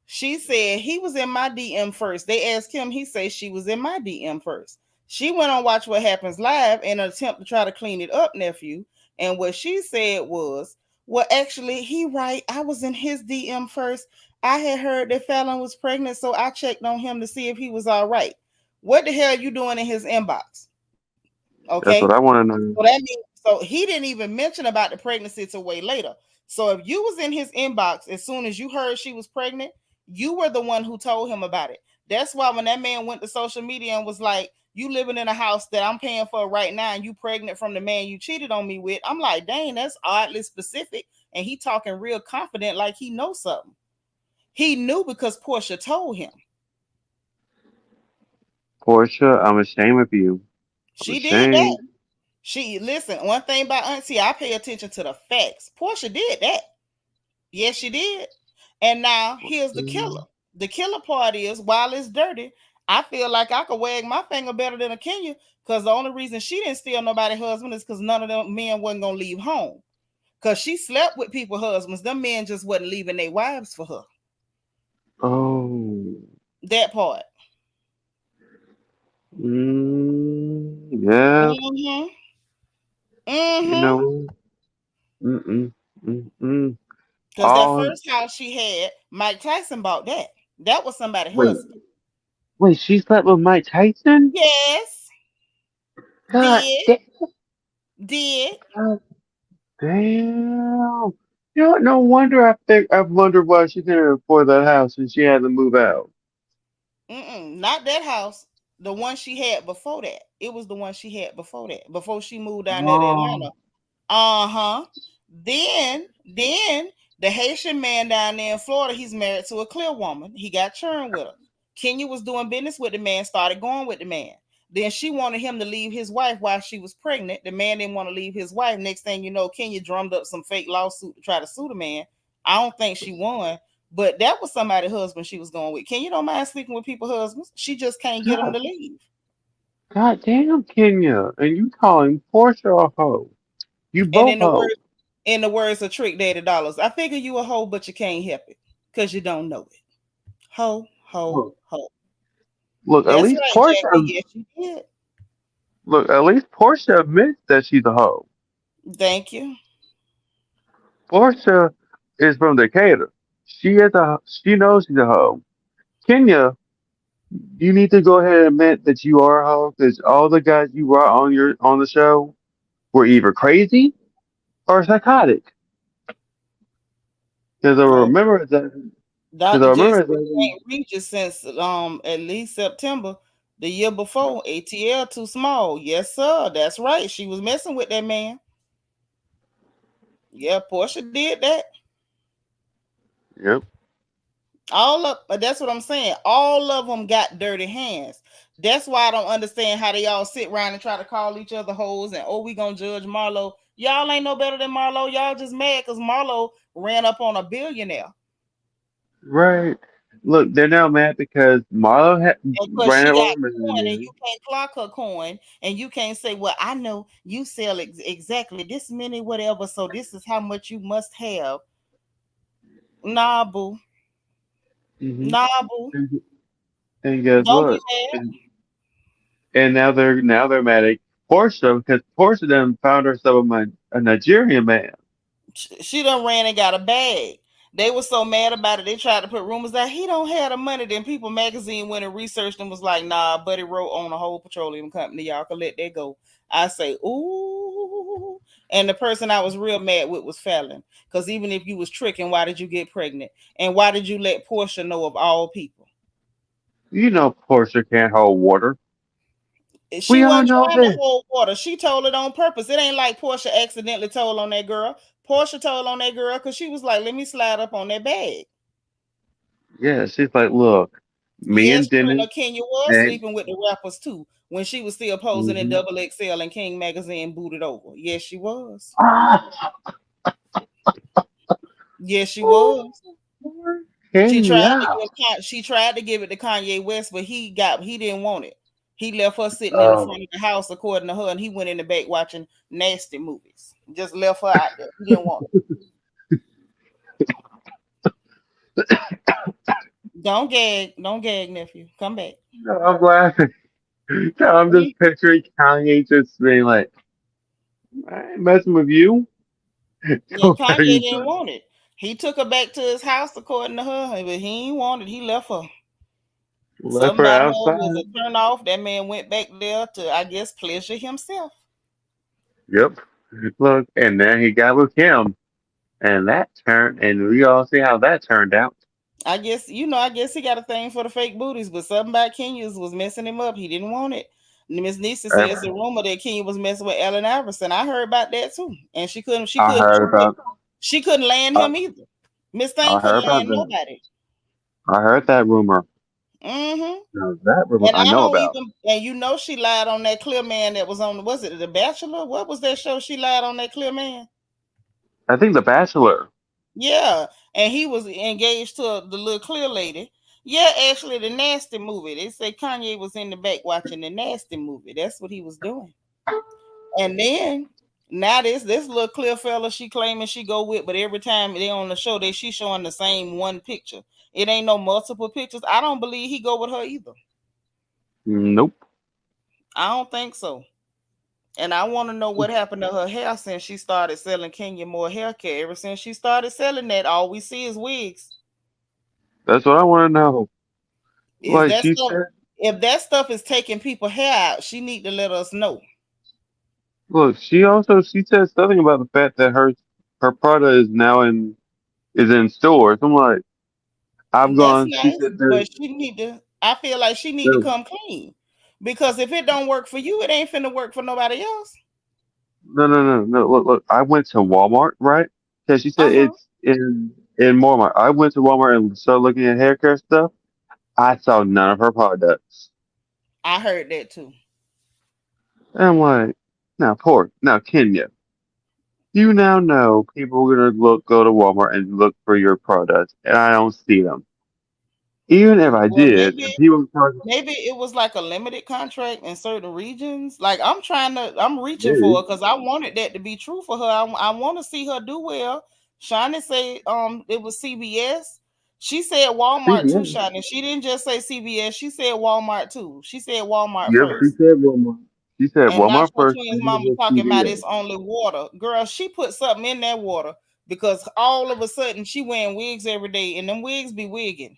She said he was in my DM first. They asked him, he said she was in my DM first. She went on Watch What Happens Live in an attempt to try to clean it up, nephew. And what she said was, well, actually, he right. I was in his DM first. I had heard that Fallon was pregnant, so I checked on him to see if he was all right. What the hell are you doing in his inbox? that's Okay. what I want to know. So that means so he didn't even mention about the pregnancy till way later. So if you was in his inbox as soon as you heard she was pregnant, you were the one who told him about it. That's why when that man went to social media and was like, "You living in a house that I'm paying for right now, and you pregnant from the man you cheated on me with," I'm like, "Dang, that's oddly specific." And he talking real confident, like he knows something. He knew because Portia told him. Portia, I'm ashamed of you. I'm She did that. ashamed. She listen. One thing about Auntie, I pay attention to the facts. Portia did that. Yes, she did. And now here's the killer. The killer part is while it's dirty, I feel like I could wag my finger better than a Kenya because the only reason she didn't steal nobody's husband is because none of them men wasn't gonna leave home. Because she slept with people's husbands. Them men just wasn't leaving their wives for her. Oh, That part. yeah. Mm-hmm. You Mm-hmm. know, mm-mm, mm-mm. Because that Oh, first house she had, Mike Tyson bought that. That was somebody's wait, husband. wait. She slept with Mike Tyson? Yes. God, Did. Did. God damn. You know, no wonder I've wondered why she didn't afford that house and she had to move out. Not that house. The one she had before that. It was the one she had before that. Before she moved down there to Oh, Atlanta. Uh-huh. Then the Haitian man down there in Florida, he's married to a clear woman. He got churned with her. Kenya was doing business with the man, started going with the man. Then she wanted him to leave his wife while she was pregnant. The man didn't want to leave his wife. Next thing you know, Kenya drummed up some fake lawsuit to try to sue the man. I don't think she won, but that was somebody's husband she was going with. Kenya don't mind sleeping with people's husbands. She just can't get them God, to leave. God damn, Kenya. And you calling Portia a hoe. You And both hoe. in the words of Trick Daddy Dollars, I figure you a hoe, but you can't help it because you don't know it. Ho, ho, Look, ho. look, at That's least right, Portia, Jackie. Yes, you did. look, at least Portia admits that she's a hoe. Thank you. Portia is from Decatur. She knows she's a hoe. Kenya, you need to go ahead and admit that you are a hoe because all the guys you brought on the show were either crazy or psychotic. Because I Oh, remember that. Because Dr. I J remember said that. he ain't reached it since at least September the year before. ATL too small. Yes, sir. That's right. She was messing with that man. Yeah, Portia did that. Yep. All of that's what I'm saying. All of them got dirty hands. That's why I don't understand how they all sit around and try to call each other hoes and we gonna judge Marlo. Y'all ain't no better than Marlo. Y'all just mad because Marlo ran up on a billionaire. Right. Look, they're now mad because Because ran she out got on a coin and millionaire. you can't clock her coin and you can't say, well, I know you sell exactly this many, whatever. So this is how much you must have. Nah, boo. Hmm. Nah, boo. And, and guess Don't be what? And now they're mad at Portia because Portia then found herself a Nigerian man. she done ran and got a bag. They were so mad about it, they tried to put rumors that he don't have the money. Then People Magazine went and researched and was like, nah, Buddy wrote on a whole petroleum company. Y'all can let that go. I say, ooh. And the person I was real mad with was Fallon. Because even if you was tricking, why did you get pregnant? And why did you let Portia know of all people? You know Portia can't hold water. She We all wasn't know trying to this. hold water. She told it on purpose. It ain't like Portia accidentally told on that girl. Portia told on that girl because she was like, let me slide up on that bag. Yeah, she's like, look, me Yes, and Trina Dennis Kenya was and sleeping with the rappers too when she was still posing in mhm. Double XL and King Magazine booted over. Yes, she was. Ah, Yes, she oh, was. poor She Kenya. tried to give it to Kanye West, but he didn't want it. He left her sitting in the Um, front of the house, according to her, and he went in the back watching nasty movies. Just left her out there. He didn't want it. Don't gag, nephew. Come back. I'm laughing. I'm just picturing Kanye just being like, I ain't messing with you. Yeah, Go Kanye back and didn't want it. He took her back to his house, according to her, but he ain't want it. He left her. left Something her about her outside. was a turn off. That man went back there to, I guess, pleasure himself. Yep. Look, and then he got with Kim, and and we all see how that turned out. I guess he got a thing for the fake booties, but something about Kenya's was messing him up. He didn't want it. Miss Nisa says Uh, the rumor that Kenya was messing with Allen Iverson. I heard about that too, and I heard about, she couldn't land I, him either. Miss Thing I heard couldn't about land that. nobody. I heard that rumor. Mm-hmm. Now that rumor And I I know don't about. even, and she lied on that clear man that was on, was it The Bachelor? What was that show she lied on that clear man? I think The Bachelor. Yeah, and he was engaged to the little clear lady. Yeah, actually, the Nasty movie. They say Kanye was in the back watching the Nasty movie. That's what he was doing. And then now this little clear fella she claiming she go with, but every time they on the show, she showing the same one picture. It ain't no multiple pictures. I don't believe he go with her either. Nope. I don't think so. And I want to know what happened to her hair since she started selling Kenya more hair care. Ever since she started selling that, all we see is wigs. That's what I want to know. Is Like that she stuff? said, If that stuff is taking people hair out, she need to let us know. look, she said something about the fact that her product is now in stores. I'm like, I've That's gone. She nice, said but she need to. I feel like she need to there come clean because if it don't work for you, it ain't finna work for nobody else. no. Look. I went to Walmart, right? Because she said Uh huh. it's in Walmart. I went to Walmart and started looking at hair care stuff. I saw none of her products. I heard that too. And I'm like, now, Porch, now, Kenya, you now know people are gonna go to Walmart and look for your products, and I don't see them. Even if I Well, did, and people charge maybe it was like a limited contract in certain regions. Like I'm reaching for maybe it because I wanted that to be true for her. I want to see her do well. Shani said it was CBS. She said Walmart too, CVS. Shani. She didn't just say CBS. She said Walmart too. She said Walmart Yep, she first. said Walmart. She said And Walmart Nacho first, Twins then it mama was talking about CVS. it's only water. Girl, she put something in that water because all of a sudden she wearing wigs every day and them wigs be wigging.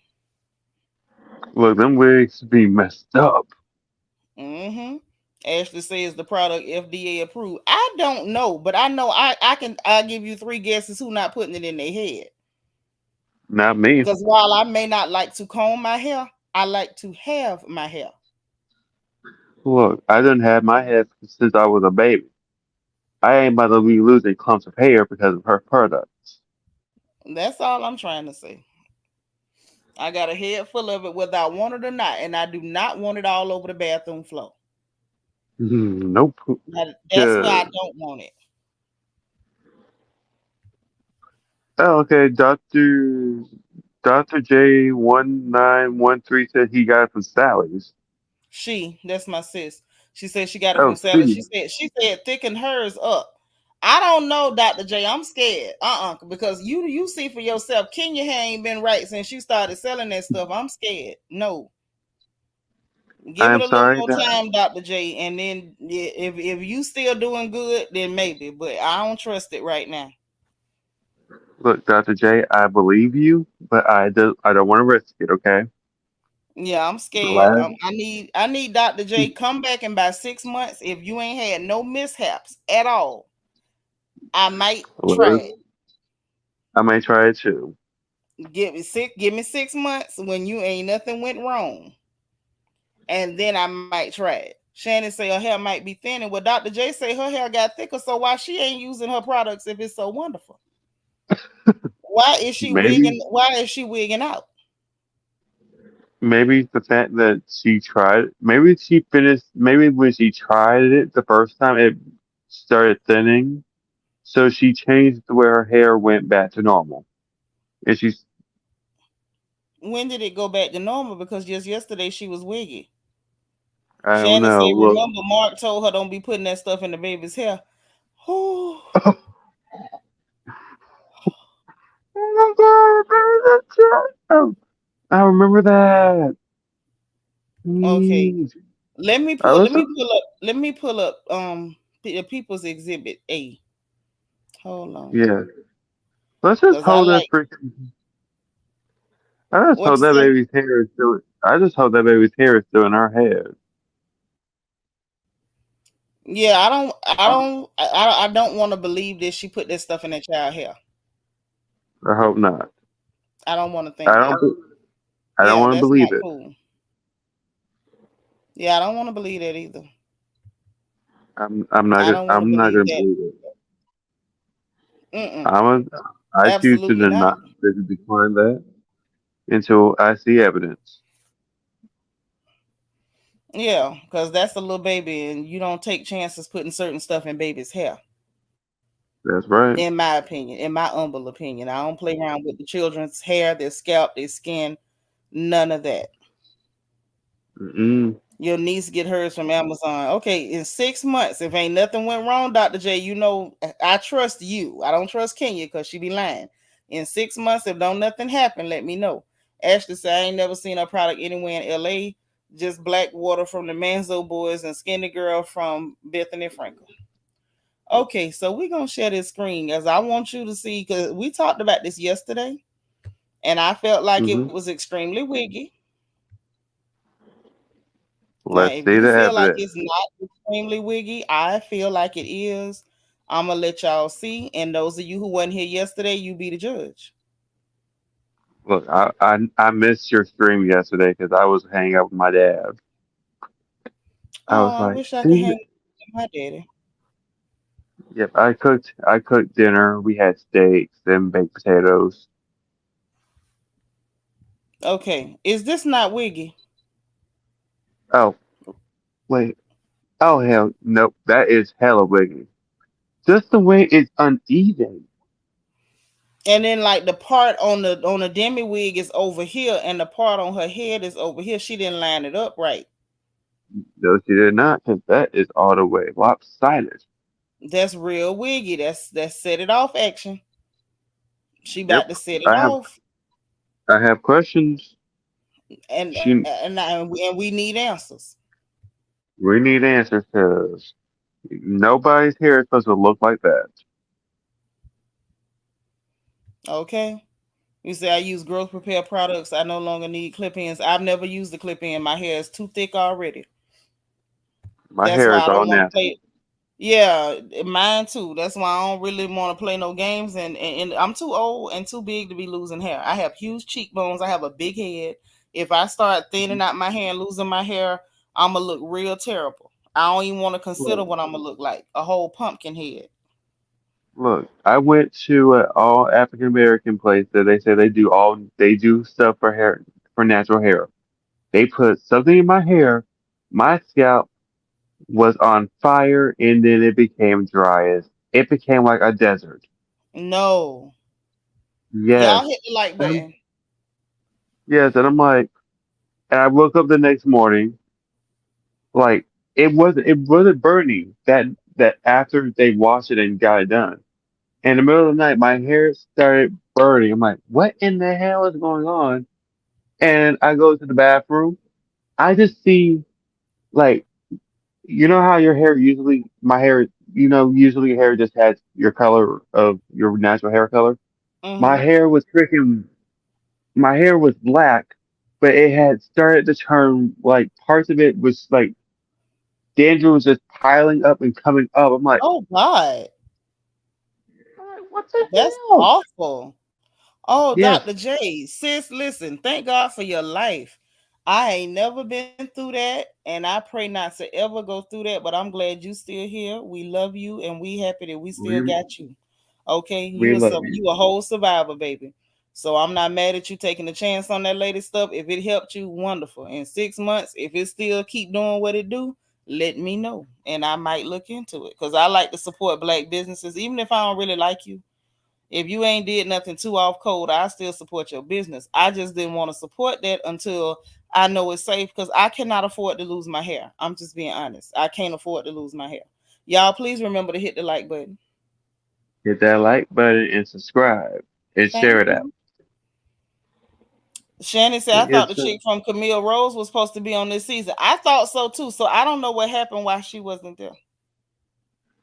Look, them wigs be messed up. Mm-hmm. Ashley says the product FDA approved. I don't know, but I know I'll give you three guesses who not putting it in their head. Not me. Because while I may not like to comb my hair, I like to have my hair. Look, I done had my hair since I was a baby. I ain't about to be losing clumps of hair because of her products. That's all I'm trying to say. I got a head full of it whether I want it or not, and I do not want it all over the bathroom floor. Nope. That's why I Good. don't want it. Oh, okay, Doctor J1913 said he got it from Sally's. That's my sis. She said she got it Oh, from Sally. see, She said thicken hers up. I don't know, Dr. J. I'm scared. Because you see for yourself, Kenya hair ain't been right since you started selling that stuff. I'm scared. No. I Give it am a little sorry more that. time, Dr. J. And then if you still doing good, then maybe. But I don't trust it right now. Look, Doctor J, I believe you, but I don't want to risk it. Okay. Yeah, I'm scared. Last, I need Dr. J come back in about 6 months. If you ain't had no mishaps at all, I might try it. I may try it too. Give me 6 months when you ain't nothing went wrong, and then I might try it. Shannon say her hair might be thinning. Well, Dr. J say her hair got thicker, so why she ain't using her products if it's so wonderful? Why is she Maybe, wigging? Why is she wigging out? maybe the fact that she tried, maybe she finished, maybe when she tried it the first time, it started thinning. So she changed the way her hair went back to normal. And she's, When did it go back to normal? Because just yesterday she was wiggy. I don't Shannon said, know. Look. "Remember, Mark told her don't be putting that stuff in the baby's hair." Whew. Oh, I remember that. Okay, Mm. let me I pull. Let me listen. pull up. Let me pull up. The People's Exhibit A. Hold on, Yeah. Let's just because I hold that like freaking. I just what hope you that say. baby's hair is still. I just hope that baby's hair is still in her head. Yeah, I don't want to believe that she put that stuff in that child hair. I hope not. I don't want to I think don't. that. I don't Yeah, want to that's believe not it. cool. Yeah, I don't want to believe that either. I'm not I gonna. don't want to I'm not believe gonna that. believe it. Mm-mm, I'm a. I choose to absolutely not. decline that until I see evidence. Yeah, because that's a little baby, and you don't take chances putting certain stuff in baby's hair. That's right. In my opinion, in my humble opinion, I don't play around with the children's hair, their scalp, their skin, none of that. Mm-mm. Your niece get hers from Amazon. Okay, in 6 months, if ain't nothing went wrong, Dr. J, I trust you. I don't trust Kenya because she be lying. In 6 months, if don't nothing happen, let me know. Ashley said I ain't never seen a product anywhere in LA. Just black water from the Manzo Boys and Skinny Girl from Bethany Frankel. Okay, so we're gonna share this screen as I want you to see because we talked about this yesterday, and I felt like it Mm-hmm. was extremely wiggy. Now, Let's if see you the feel like evidence. it's not extremely wiggy, I feel like it is. I'm gonna let y'all see. And those of you who wasn't here yesterday, you be the judge. Look, I missed your stream yesterday because I was hanging out with my dad. I Oh, was I like, wish I could see, hang with my daddy. yep, I cooked dinner. We had steaks and baked potatoes. Okay, is this not wiggy? Oh, wait. Oh hell, nope. That is hella wiggly. Just the way it's uneven. And then like the part on the demi wig is over here, and the part on her head is over here. She didn't line it up right. No, she did not, because that is all the way lopsided. That's real wiggy. That's set it off action. She about Yep. to set it I have off, I have questions. and She and we need answers. we need answers because nobody's hair is supposed to look like that. Okay. You say I use growth repair products. I no longer need clip-ins. I've never used the clip-in. My hair is too thick already. My That's hair why is I all don't want to natural. play. Yeah, mine too. That's why I don't really want to play no games. And I'm too old and too big to be losing hair. I have huge cheekbones. I have a big head. If I start thinning out my hair and losing my hair, I'm gonna look real terrible. I don't even want to consider Look, what I'm gonna look like. A whole pumpkin head. look. I went to an all African American place that they say they do stuff for hair for natural hair. They put something in my hair. My scalp was on fire, and then it became dry as it became like a desert. No, Yes. y'all hit the like And I'm, button. yes, and I'm like, and I woke up the next morning, like it wasn't burning that after they washed it and got it done. In the middle of the night, my hair started burning. I'm like, what in the hell is going on? And I go to the bathroom. I just see like you know how your hair usually my hair usually your hair just has your color of your natural hair color. My Mm-hmm. hair was freaking my hair was black, but it had started to turn like parts of it was like dandruff was just piling up and coming up. Oh God, I'm like, what the that's hell? awful. Oh, Yes, Dr. J, sis, listen, thank God for your life. I ain't never been through that, and I pray not to ever go through that, but I'm glad you still here. We love you, and we happy that we still we got you. Okay, we love you. you a whole survivor, baby. So I'm not mad at you taking a chance on that lady stuff. If it helped you, wonderful. In 6 months, if it still keep doing what it do, let me know, and I might look into it because I like to support black businesses, even if I don't really like you. If you ain't did nothing too off code, I still support your business. I just didn't want to support that until I know it's safe because I cannot afford to lose my hair. I'm just being honest. I can't afford to lose my hair. Y'all, please remember to hit the like button. Hit that like button and subscribe and share Thank it out. you. Shannon said, I thought Yes, the sir. chick from Camille Rose was supposed to be on this season. I thought so too. So I don't know what happened why she wasn't there.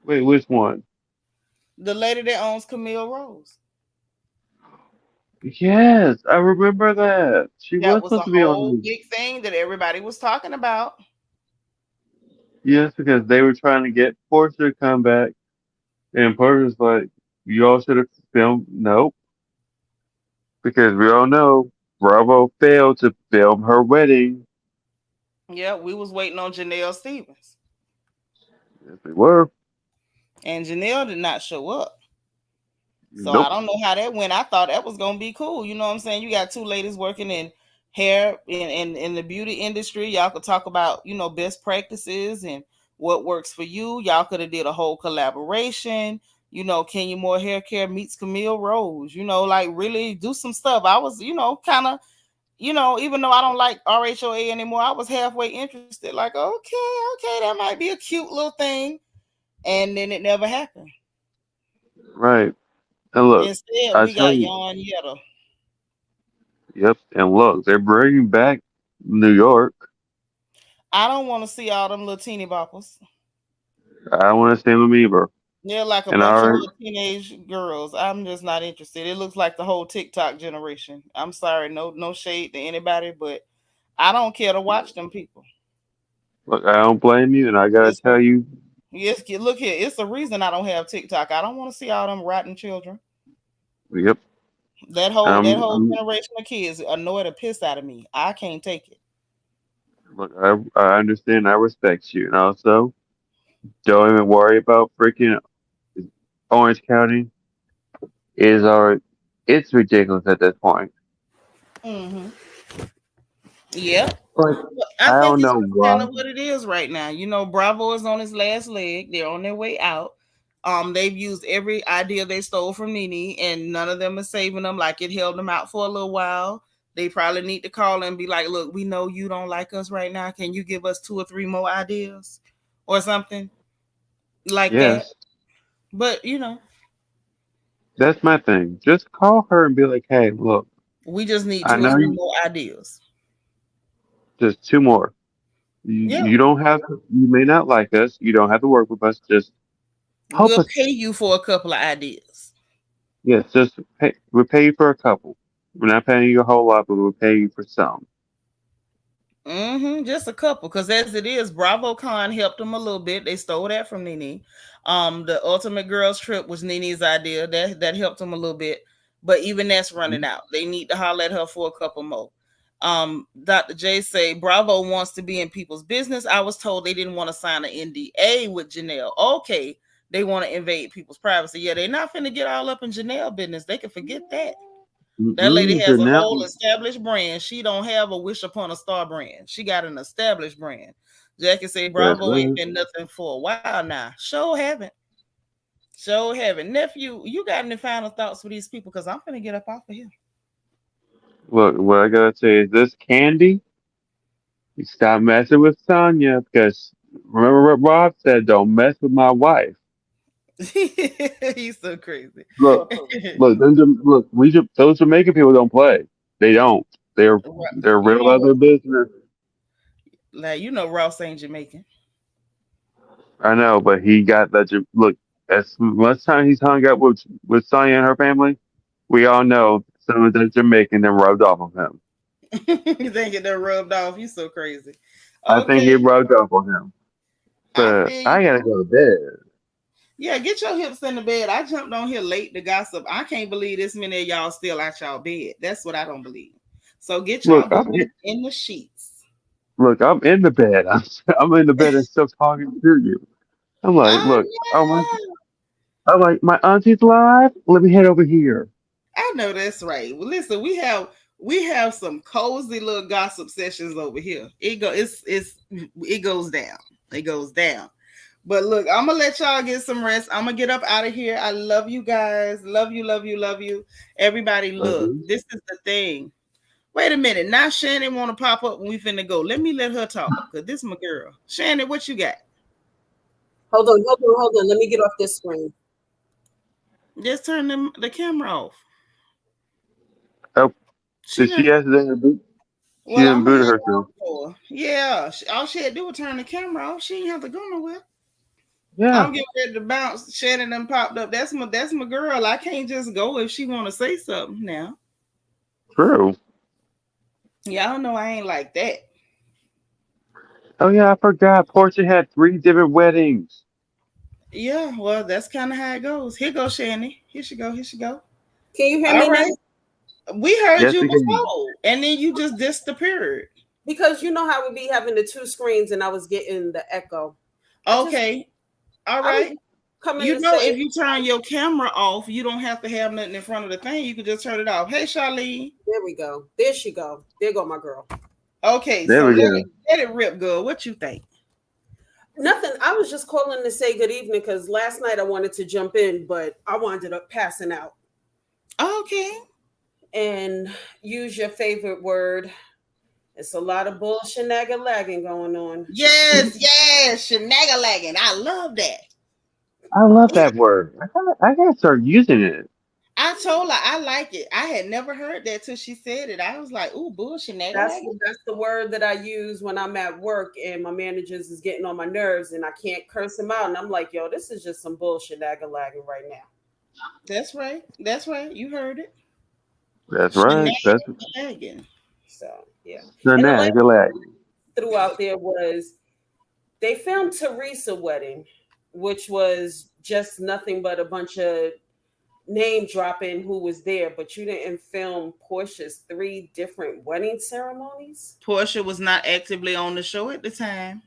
Wait, which one? The lady that owns Camille Rose. Yes, I remember that. She That was was a supposed to be on whole the big thing that everybody was talking about. yes, because they were trying to get Portia to come back, and Portia's like, "You all should have filmed." Nope, because we all know Bravo failed to film her wedding. Yeah, we was waiting on Janelle Stevens. Yes, we were. And Janelle did not show up. So I Nope. don't know how that went. I thought that was gonna be cool. You know what I'm saying? You got two ladies working in hair in the beauty industry. Y'all could talk about, best practices and what works for you. Y'all could have did a whole collaboration. Kenya Moore Hair Care meets Camille Rose. Like really do some stuff. I was, kind of, even though I don't like RHOA anymore, I was halfway interested. Like, okay, that might be a cute little thing. And then it never happened. Right. And look, Instead, I we tell got you, Yarn Yetta. yep. And look, they're bringing back New York. I don't want to see all them little teeny boppers. I want to see them either. They're like a And I bunch of already, little teenage girls. I'm just not interested. It looks like the whole TikTok generation. I'm sorry, no shade to anybody, but I don't care to watch them people. look, I don't blame you, and I gotta It's a, tell you, yes, look here. It's the reason I don't have TikTok. I don't want to see all them rotten children. yep. That whole I'm generation of kids annoy the piss out of me. I can't take it. look, I understand, I respect you, and also don't even worry about freaking Orange County is our, it's ridiculous at this point. Hmm. Yeah. Like, I I think don't it's know kind why. of what it is right now. You know, Bravo is on his last leg. They're on their way out. They've used every idea they stole from Nene, and none of them are saving them. Like it held them out for a little while. They probably need to call and be like, "Look, we know you don't like us right now. Can you give us two or three more ideas, or something like that?" Yes, But you know, that's my thing. Just call her and be like, hey, look, we just need I two or know three you, more ideas. just two more. Yeah, You don't have to, you may not like us. You don't have to work with us. Just help we'll us. pay you for a couple of ideas. Yes, just pay. We'll pay you for a couple. We're not paying you a whole lot, but we'll pay you for some. Just a couple, because as it is, BravoCon helped them a little bit. They stole that from Nene. The Ultimate Girls Trip was Nene's idea. That helped them a little bit, but even that's running Mhm. out. They need to holler at her for a couple more. Dr. J say Bravo wants to be in people's business. I was told they didn't want to sign an NDA with Janelle. Okay, they want to invade people's privacy. Yeah, they're not finna get all up in Janelle business. They can forget that. That lady has a whole Janelle, established brand. She don't have a wish upon a star brand. She got an established brand. Jackie say that's Bravo ain't right. been nothing for a while now. Show haven't. Show haven't. Nephew, you got any final thoughts for these people? Because I'm gonna get up off of here. Look, what I gotta say is this, Candy, you stop messing with Sonya because remember what Rob said, don't mess with my wife. He's so crazy. Look, look, those Jamaican people don't play. They don't. They're You real know about what? their business. Like you know Ross ain't Jamaican. I know, but he got that. Look, as much time he's hung out with Sonya and her family, we all know some of the Jamaican that rubbed off of him. You think it done rubbed off. You so crazy. I think Okay. it rubbed off on him. I But feel I you. gotta go to bed. Yeah, get your hips in the bed. I jumped on here late to gossip. I can't believe this many of y'all still out y'all bed. That's what I don't believe. So get y'all Look, butts in the sheets. I'm in the bed. I'm in the bed and still talking to you. I'm like, Oh look, oh my, no. I'm like, my auntie's live. Let me head over here. I know that's right. Well, listen, we have some cozy little gossip sessions over here. It goes down. It goes down. But look, I'm gonna let y'all get some rest. I'm gonna get up out of here. I love you guys. Love you, love you, love you. Everybody, look, Mhm. this is the thing. Wait a minute. Now Shannon want to pop up when we finna go. Let her talk. Cause this is my girl. Shannon, what you got? Hold on. Let me get off this screen. Just turn the camera off. Oh, She did she didn't. accidentally boot? She Well, didn't I'm gonna boot hang herself. out for her. Yeah. All she had to do was turn the camera off. She didn't have to go nowhere. Yeah, I'm getting ready to bounce. Shannon done popped up. That's my girl. I can't just go if she want to say something now. true. Y'all know I ain't like that. Oh yeah, I forgot. Porch had three different weddings. Yeah, well, that's kind of how it goes. Here goes Shannon. Here she go. Here she go. Can you hear All me now? right. We heard Yes, you again. before, and then you just disappeared. Because you know how we be having the two screens and I was getting the echo. Okay. All I was right. coming You to know, say if you turn your camera off, you don't have to have nothing in front of the thing. You can just turn it off. Hey, Charlene. there we go. There she go. There go my girl. Okay, There so we let go. it let it rip, girl. What you think? Nothing. I was just calling to say good evening because last night I wanted to jump in, but I wound up passing out. Okay. And use your favorite word. It's a lot of bullshit lagging going on. Yes, shenagalagging. I love that. I love that word. I gotta start using it. I told her I like it. I had never heard that till she said it. I was like, "Ooh, bullshit, shenagalagging." That's the word that I use when I'm at work and my managers is getting on my nerves and I can't curse them out. And I'm like, yo, this is just some bullshit lagging right now. That's right. That's right. You heard it. That's right. That's Shenagalagging. So yeah. the And the last nag. threw out there was they filmed Teresa wedding, which was just nothing but a bunch of name dropping who was there, but you didn't film Portia's three different wedding ceremonies. Portia was not actively on the show at the time.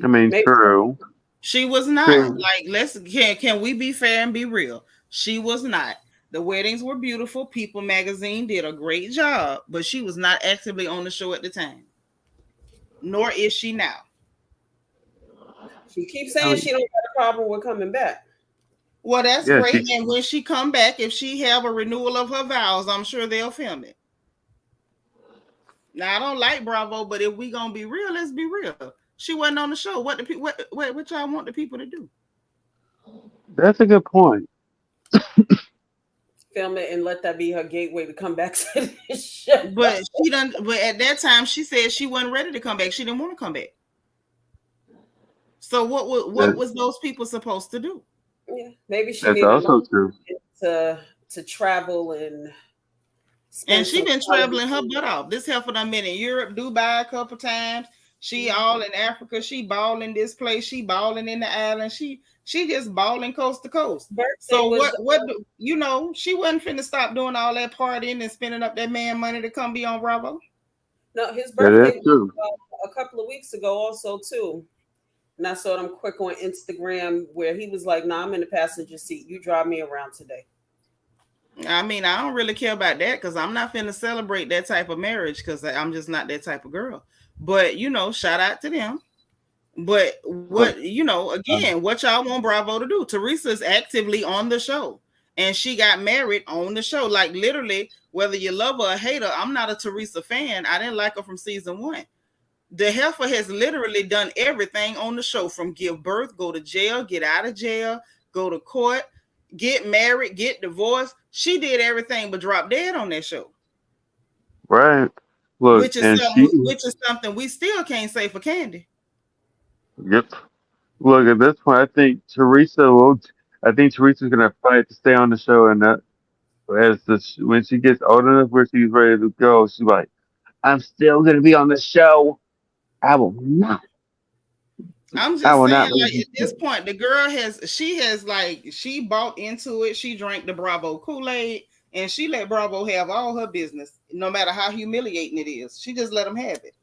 I mean, Maybe true. She was not. True. Like, can we be fair and be real? She was not. The weddings were beautiful. People magazine did a great job, but she was not actively on the show at the time. Nor is she now. She keeps I saying mean, she don't got a problem with coming back. Well, that's yeah, great. And when she come back, if she have a renewal of her vows, I'm sure they'll film it. Now I don't like Bravo, but if we gonna be real, let's be real. She wasn't on the show. What the what y'all want the people to do? that's a good point. Film it and let that be her gateway to come back to this show. But she done. But at that time, she said she wasn't ready to come back. She didn't want to come back. So what That, was those people supposed to do? Yeah, maybe she that's needed also true. to travel and spend And she some been quality traveling her time. butt off. This heifer done been in Europe, Dubai a couple times. She all in Africa. She balling this place. She balling in the island. She just balling coast to coast. Birthday So was she wasn't finna stop doing all that partying and spending up that man money to come be on Bravo. no, his That birthday is true. was a couple of weeks ago also too. And I saw him quick on Instagram where he was like, "Nah, I'm in the passenger seat. You drive me around today." I mean, I don't really care about that because I'm not finna celebrate that type of marriage because I'm just not that type of girl. But shout out to them. But But, again, what y'all want Bravo to do? Teresa is actively on the show, and she got married on the show. Like literally, whether you love her or hate her, I'm not a Teresa fan. I didn't like her from season 1. The heifer has literally done everything on the show, from give birth, go to jail, get out of jail, go to court, get married, get divorced. She did everything but drop dead on that show. right. Look, Which is and she, something we still can't say for Kandi. yep. Look, at this point, I think Teresa's gonna fight to stay on the show, and that when she gets old enough where she's ready to go, she's like, I'm still gonna be on the show. I will not. I'm I just will saying, not like leave at this point, the girl she bought into it. She drank the Bravo Kool-Aid, and she let Bravo have all her business, no matter how humiliating it is. She just let them have it.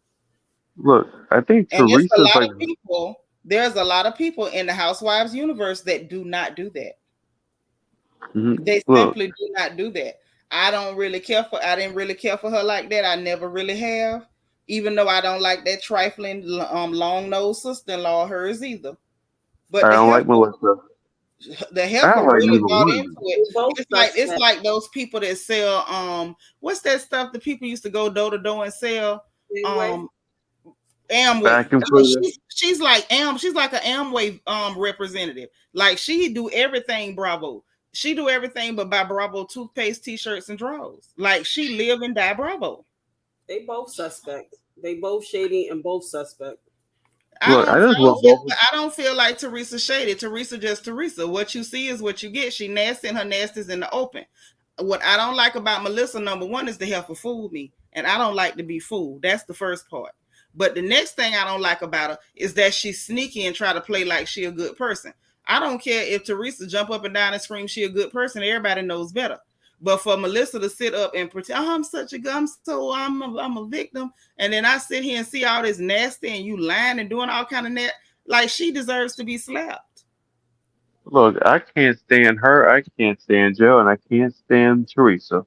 Look, I think And it's a Teresa's lot like, of people. There's a lot of people in the Housewives universe that do not do that. They look, simply do not do that. I didn't really care for her like that. I never really have. Even though I don't like that trifling long nosed sister-in-law of hers either. But I don't like Melissa. the I heifer don't like really neither bought one of into them. it. Both It's like those people that sell what's that stuff that people used to go door to door and sell? Amway. Back and forth. She's like she's like an Amway representative. Like she do everything Bravo. She do everything but buy Bravo toothpaste, t-shirts, and drawers. Like she live and die Bravo. They both suspect. They both shady and both suspect. Look, I just love both. I don't feel like Teresa shaded. Teresa just Teresa. What you see is what you get. She nasty and her nasty's in the open. What I don't like about Melissa, number one, is the heifer fooled me. And I don't like to be fooled. That's the first part. But the next thing I don't like about her is that she's sneaky and try to play like she a good person. I don't care if Teresa jump up and down and scream she a good person. Everybody knows better. But for Melissa to sit up and pretend, oh, I'm such a good, I'm a victim, and then I sit here and see all this nasty and you lying and doing all kind of like she deserves to be slapped. Look, I can't stand her. I can't stand Joe, and I can't stand Teresa.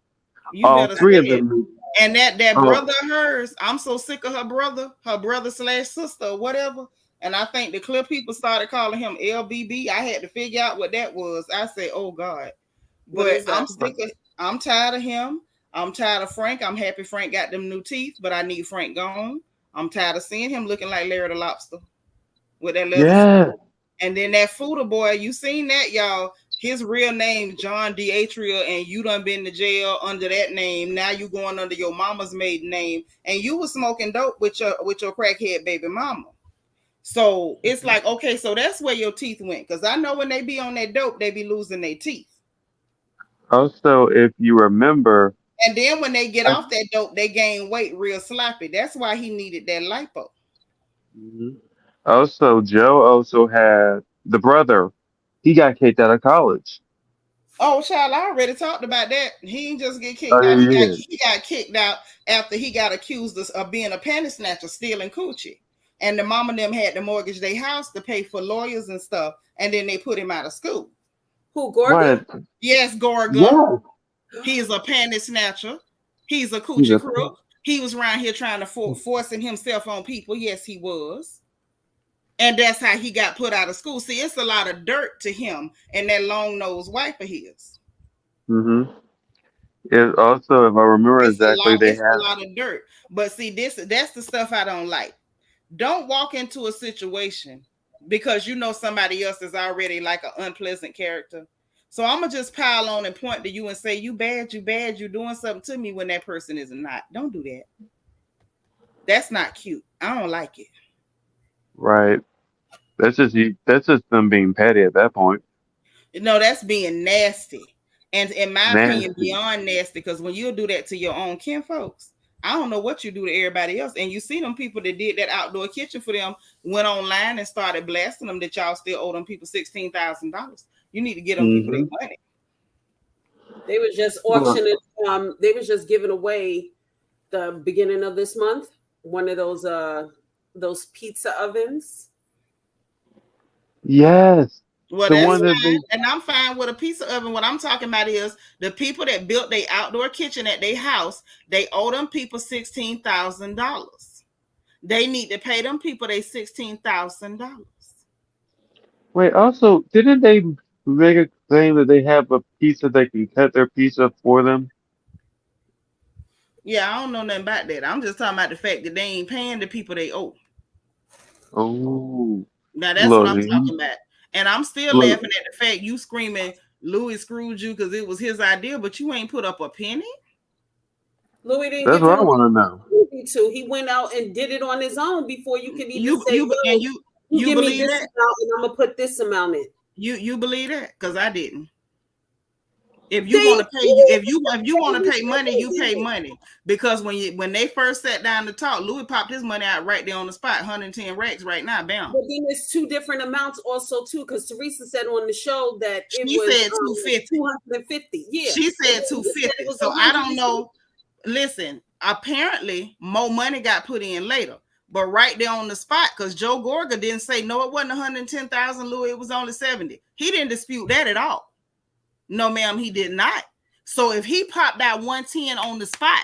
You All better three say of it. them. And that brother of hers, I'm so sick of her brother / sister or whatever. And I think the clear people started calling him LBB. I had to figure out what that was. I said, oh God. But I'm tired of him. I'm tired of Frank. I'm happy Frank got them new teeth, but I need Frank gone. I'm tired of seeing him looking like Larry the Lobster with that leather. Yeah. And then that Fuda boy, you seen that, y'all? His real name, John D'Atria, and you done been to jail under that name. Now you going under your mama's maiden name, and you was smoking dope with your crackhead baby mama. So it's like, okay, so that's where your teeth went. Because I know when they be on that dope, they be losing their teeth. Also, if you remember, and then when they get off that dope, they gain weight real sloppy. That's why he needed that lipo. Also, Joe also had the brother. He got kicked out of college. Oh, child, I already talked about that. He didn't just get kicked out. He got kicked out after he got accused of being a panty snatcher, stealing coochie. And the mom and them had to mortgage their house to pay for lawyers and stuff. And then they put him out of school. Who, Gorga? Yes, Gorga. Yeah. He's a panty snatcher. He's a He's coochie a crook. He was around here trying to forcing himself on people. Yes, he was. And that's how he got put out of school. See, it's a lot of dirt to him and that long-nosed wife of his. Mm-hmm. It also, if I remember exactly, they It's a have. lot of dirt. But see, that's the stuff I don't like. Don't walk into a situation because you know somebody else is already like an unpleasant character. So I'm gonna just pile on and point to you and say, you bad, you're doing something to me when that person is not. Don't do that. That's not cute. I don't like it. Right. That's just you. That's just them being petty at that point. No, that's being nasty. And in my opinion, Nasty. beyond nasty, because when you do that to your own kin folks, I don't know what you do to everybody else. And you see them people that did that outdoor kitchen for them went online and started blasting them that y'all still owe them people $16,000. You need to get them people their money. They was just auctioning. They was just giving away the beginning of this month one of those pizza ovens. Yes. Well, The that's one that fine, and I'm fine with a pizza oven. What I'm talking about is the people that built their outdoor kitchen at their house. They owe them people $16,000. They need to pay them people they $16,000. Wait, also, didn't they make a claim that they have a pizza that can cut their pizza for them? Yeah, I don't know nothing about that. I'm just talking about the fact that they ain't paying the people they owe. Oh, Now that's what look, I'm talking about. And I'm still look, laughing at the fact you screaming Louis screwed you because it was his idea, but you ain't put up a penny. Louis didn't that's give what I him want to know. to. He went out and did it on his own before you could even say, You give me believe this that? amount and I'm gonna put this amount in. You believe that? Because I didn't. If you want to pay, if you want to pay money, you pay money. Because when they first sat down to talk, Louis popped his money out right there on the spot, 110 racks right now, bam. But then there's two different amounts also too, because Teresa said on the show that it She was said 250. 250. Yeah, She said 250. So I don't know. Listen, apparently more money got put in later, but right there on the spot, because Joe Gorga didn't say no, it wasn't 110,000, Louis, it was only 70. He didn't dispute that at all. No, ma'am, he did not. So if he popped out 110 on the spot,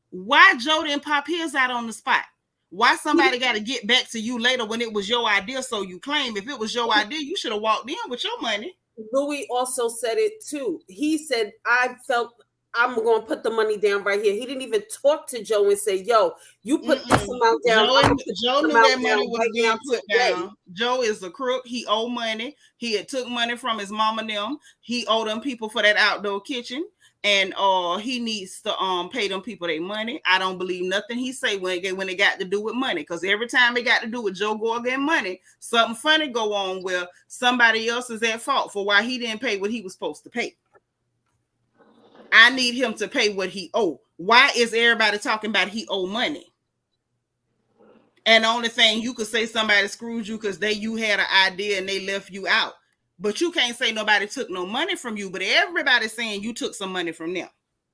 why Joe didn't pop his out on the spot? Why somebody got to get back to you later when it was your idea? So you claim if it was your idea, you should have walked in with your money. Louis also said it too. He said, I felt I'm going to put the money down right here. He didn't even talk to Joe and say, yo, you put this amount down. Joe knew that money was being put down. Joe is a crook. He owed money. He had took money from his mom and them. He owed them people for that outdoor kitchen. And he needs to pay them people their money. I don't believe nothing he say when it got to do with money. Because every time it got to do with Joe Gorga and money, something funny go on where somebody else is at fault for why he didn't pay what he was supposed to pay. I need him to pay what he owe. Why is everybody talking about he owe money? And the only thing you could say somebody screwed you because you had an idea and they left you out. But you can't say nobody took no money from you, but everybody's saying you took some money from them.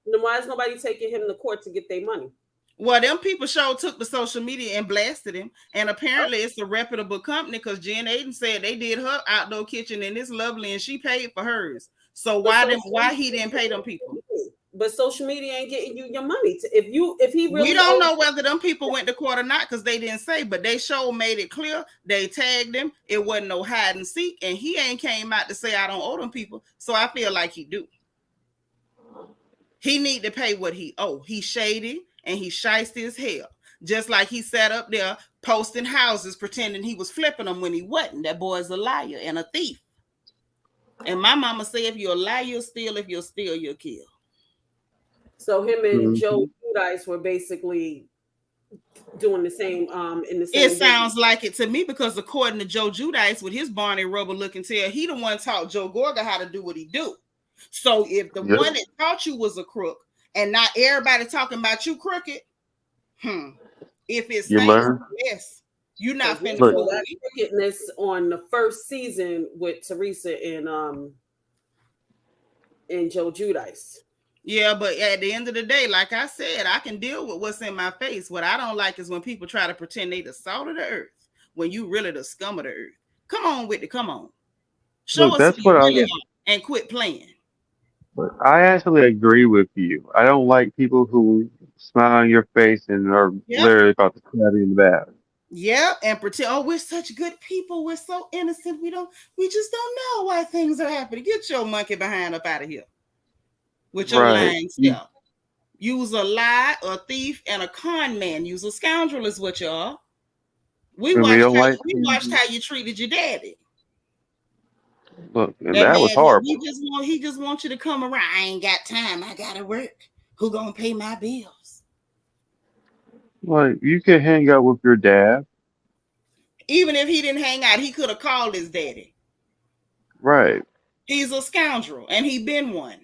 Then why is nobody taking him to court to get their money? Well, them people took the social media and blasted him. And apparently it's a reputable company because Jen Aiden said they did her outdoor kitchen and it's lovely and she paid for hers. So why he didn't pay them people? But social media ain't getting you your money. If he really, we don't know whether them people went to court or not because they didn't say, but they made it clear. They tagged him. It wasn't no hide and seek, and he ain't came out to say I don't owe them people. So I feel like he do. He need to pay what he owe. He shady and he shiesty as hell. Just like he sat up there posting houses pretending he was flipping them when he wasn't. That boy's a liar and a thief. And my mama said, if you're a liar, you'll steal. If you'll steal, you'll kill. So him and Joe Giudice were basically doing the same in the same. It sounds like it to me because according to Joe Giudice with his Barney Rubber looking tail, he the one taught Joe Gorga how to do what he do. So if the one that taught you was a crook and not everybody talking about you crooked, if it's you learn, yes, you're not finna do that crookedness on the first season with Teresa and Joe Giudice. Yeah, but at the end of the day, like I said, I can deal with what's in my face. What I don't like is when people try to pretend they the salt of the earth when you really the scum of the earth. Come on with it. Come on. Show us who you really are and quit playing. But I actually agree with you. I don't like people who smile on your face and are Yep. literally about to stab you in the back. Yeah, and pretend, oh, we're such good people. We're so innocent. We just don't know why things are happening. Get your monkey behind up out of here with your Right. lying self. Use a lie, a thief, and a con man. Use a scoundrel is what you are. We And we watched don't how like watched how you treated your daddy. look, and That that was man, horrible. he just wants you to come around. I ain't got time. I gotta work. Who gonna pay my bills? Like you can hang out with your dad. Even if he didn't hang out, he could have called his daddy. Right. He's a scoundrel, and he been one.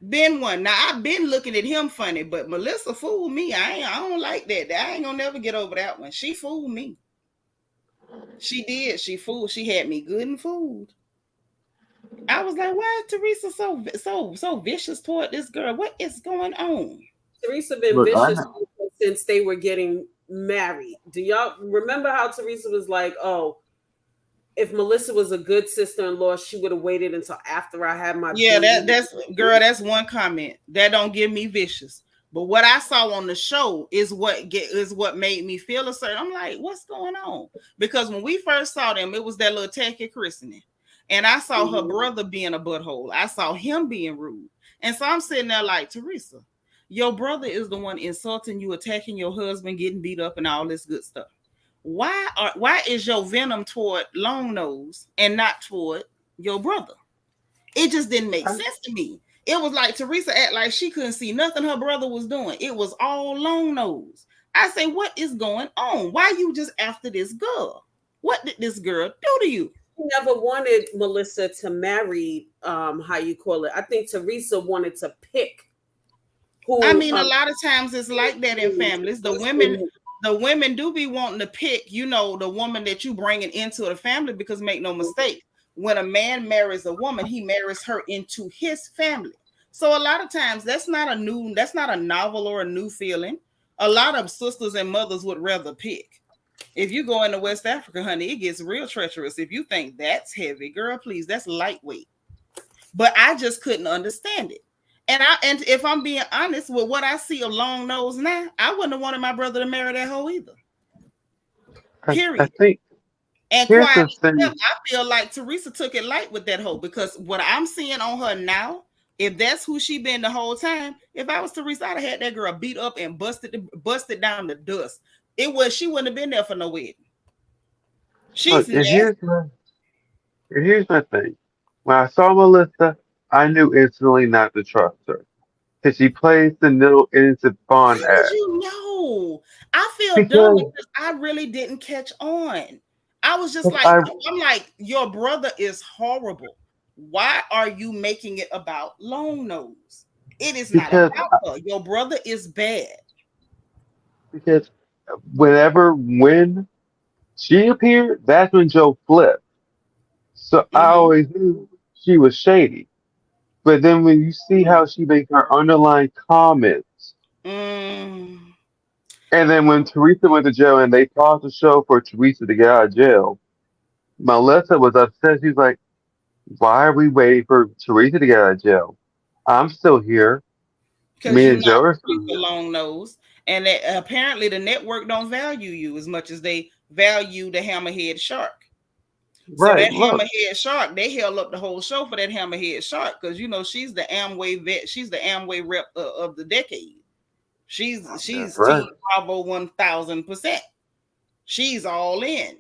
Been one. Now I've been looking at him funny, but Melissa fooled me. I don't like that. I ain't gonna never get over that one. She fooled me. She did. She fooled. She had me good and fooled. I was like, why is Teresa so vicious toward this girl? What is going on? Teresa been Look, I vicious know. since they were getting married. Do y'all remember how Teresa was like, "Oh, if Melissa was a good sister-in-law, she would have waited until after I had my Yeah, baby." that's one comment. That don't give me vicious. But what I saw on the show is what made me feel a certain. I'm like, what's going on? Because when we first saw them, it was that little tacky christening. And I saw her brother being a butthole. I saw him being rude. And so I'm sitting there like, Teresa, your brother is the one insulting you, attacking your husband, getting beat up, and all this good stuff. Why is your venom toward Long Nose and not toward your brother? It just didn't make sense to me. It was like Teresa act like she couldn't see nothing her brother was doing. It was all Long Nose. I say, what is going on? Why you just after this girl? What did this girl do to you? He never wanted Melissa to marry, how you call it. I think Teresa wanted to pick who. I mean, a lot of times it's like that in families. The women do be wanting to pick, the woman that you bringing into the family, because make no mistake, when a man marries a woman, he marries her into his family. So a lot of times that's not a novel or a new feeling. A lot of sisters and mothers would rather pick. If you go into West Africa, honey, it gets real treacherous. If you think that's heavy, girl, please, that's lightweight. But I just couldn't understand it. And if I'm being honest with what I see of Long Nose now, I wouldn't have wanted my brother to marry that hoe either. Period. I think And here's quiet, the thing. I feel like Teresa took it light with that hoe, because what I'm seeing on her now, if that's who she been the whole time, if I was Teresa, I'd have had that girl beat up and busted down to dust. She wouldn't have been there for no wedding. She's Look, and nasty. here's my thing. When I saw Melissa, I knew instantly not to trust her because she plays the little innocent How fawn did act. you know? I feel dumb Because because I really didn't catch on. I was just if like, I I'm like, your brother is horrible. Why are you making it about Long Nose? It is not because about her. Your brother is bad. because when she appeared, that's when Joe flipped. So I Mm-hmm. always knew she was shady. But then when you see how she makes her underlying comments, Mm. and then when Teresa went to jail and they paused the show for Teresa to get out of jail, Melissa was upset. She's like, "Why are we waiting for Teresa to get out of jail? I'm still here. Because Me you're and not Joe are still Teresa here." Long Nose. And that, apparently the network don't value you as much as they value the Hammerhead Shark. So Right? that Look, Hammerhead Shark, they held up the whole show for that Hammerhead Shark, because she's the Amway vet, she's the Amway rep of the decade. She's that's right. Team Bravo 1000%. She's all in.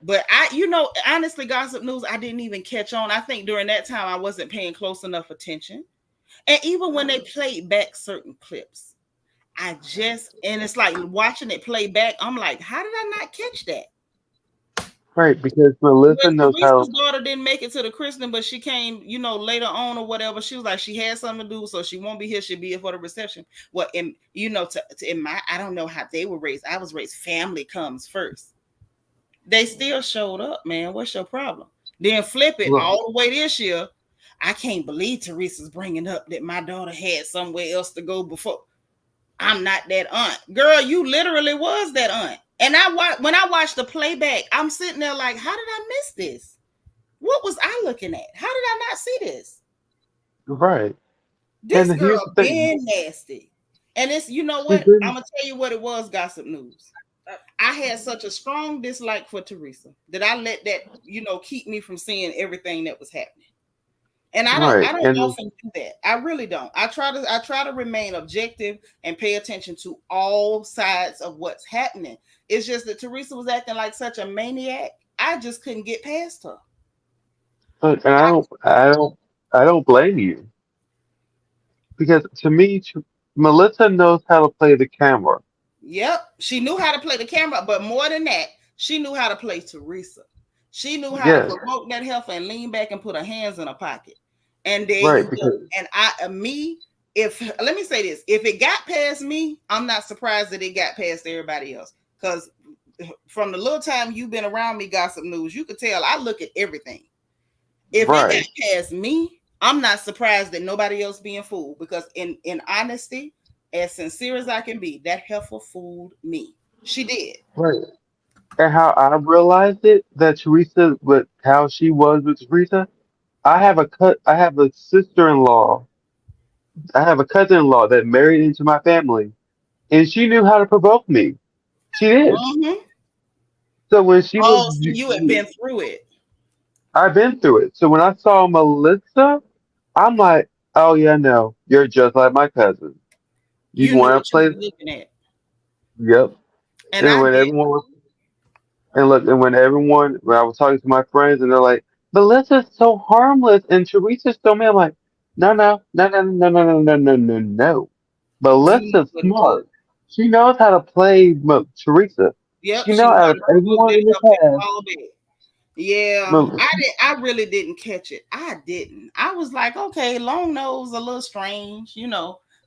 But honestly, Gossip News, I didn't even catch on. I think during that time I wasn't paying close enough attention. And even when they played back certain clips, and it's like watching it play back, I'm like, how did I not catch that? Right, because Melissa When knows how. Teresa's daughter didn't make it to the christening, but she came, later on or whatever. She was like, she had something to do, so she won't be here. She'll be here for the reception. Well, I don't know how they were raised. I was raised, family comes first. They still showed up, man. What's your problem? Then flip it Look, all the way this year. I can't believe Teresa's bringing up that my daughter had somewhere else to go before. I'm not that aunt. Girl, you literally was that aunt. And when I watched the playback, I'm sitting there like, how did I miss this? What was I looking at? How did I not see this? Right. This And here's girl the thing. been nasty. And it's, you know She's what? been I'm gonna tell you what it was, gossip news. I had such a strong dislike for Teresa that I let that, keep me from seeing everything that was happening. And I don't right. I don't And often do that. I really don't. I try to remain objective and pay attention to all sides of what's happening. It's just that Teresa was acting like such a maniac. I just couldn't get past her. look, and I don't blame you because to me, Melissa knows how to play the camera. Yep. She knew how to play the camera, but more than that, she knew how to play Teresa. She knew how to Yes. provoke that heifer and lean back and put her hands in her pocket. And there Right. you go. Because And if let me say this, if it got past me, I'm not surprised that it got past everybody else. Because from the little time you've been around me, gossip news, you could tell I look at everything. If it got right. past me, I'm not surprised that nobody else being fooled. Because in honesty, as sincere as I can be, that heifer fooled me. She did. Right. And how I realized it that Teresa, with how she was with Teresa, I have a sister-in-law. I have a cousin-in-law that married into my family, and she knew how to provoke me. She did. Mm-hmm. So when she was, Oh, so you had been through it. I've been through it. So when I saw Melissa, I'm like, oh yeah, no, you're just like my cousin. You You knew want to what you play? were looking at. Yep. And And I when did. everyone was, and look, and when I was talking to my friends, and they're like, Melissa's so harmless, and Teresa's so mean. I'm like, no, no, no, no, no, no, no, no, no, no, no. You knew Melissa's what it was. smart. She knows how to play Teresa. Yep, She she knows knew how out to of provoke everyone that in this heifer and cast. fall back. Yeah, Mel- I really didn't catch it. I didn't. I was like, okay, long nose, a little strange.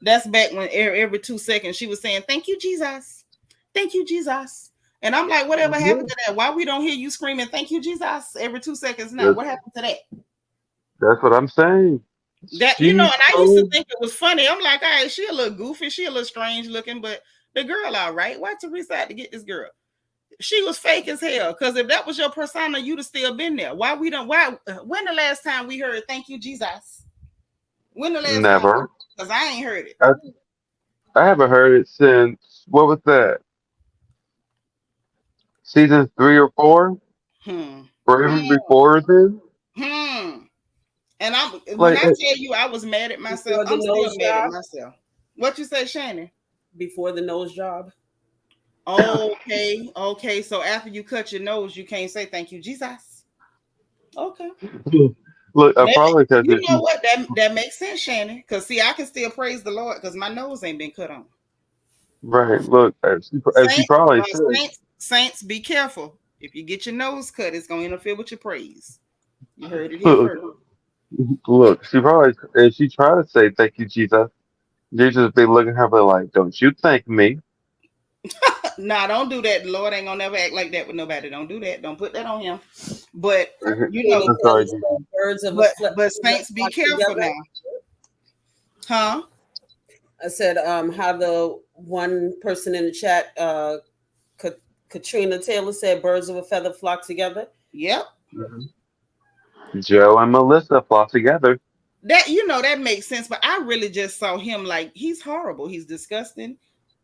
That's back when every 2 seconds she was saying, "Thank you, Jesus. Thank you, Jesus." And I'm like, whatever Yeah, happened to that? Why we don't hear you screaming, "Thank you, Jesus," every 2 seconds now? that's, What happened to that? that's what I'm saying. That She and I used to told, think it was funny. I'm like, all right, she a little goofy, she a little strange looking, but the girl, all right. Why Teresa had to get this girl? She was fake as hell. Because if that was your persona, you'd have still been there. Why we don't? Why? When the last time we heard "Thank you, Jesus"? When the last time? never. Because I ain't heard it. I, I haven't heard it since, what was that? Season 3 or 4? Hmm. Or even before then? Hmm. And when Like, I tell you I was mad at myself, Before the I'm still nose mad at job. myself. What you say, Shannon? Before the nose job. Okay, okay. So after you cut your nose, you can't say "Thank you, Jesus." Okay. look, Maybe, probably because you know what? That makes sense, Shannon. Because see, I can still praise the Lord because my nose ain't been cut on. right, look, as she Saints, probably said, saints, be careful. If you get your nose cut, it's going to interfere with your praise. You heard it here look, first. look, she probably, if she tried to say thank you, Jesus, Jesus be looking at her be like, don't you thank me. Nah, don't do that. The Lord ain't gonna never act like that with nobody. Don't do that. Don't put that on him. But you Can know, you I'm tell sorry, us Jesus. birds of a but saints, be flock careful together? now, huh? I said, how the one person in the chat, Katrina Taylor said, "Birds of a feather flock together." Yep. Mhm. Joe and Melissa flock together. That makes sense. But I really just saw him like he's horrible. He's disgusting.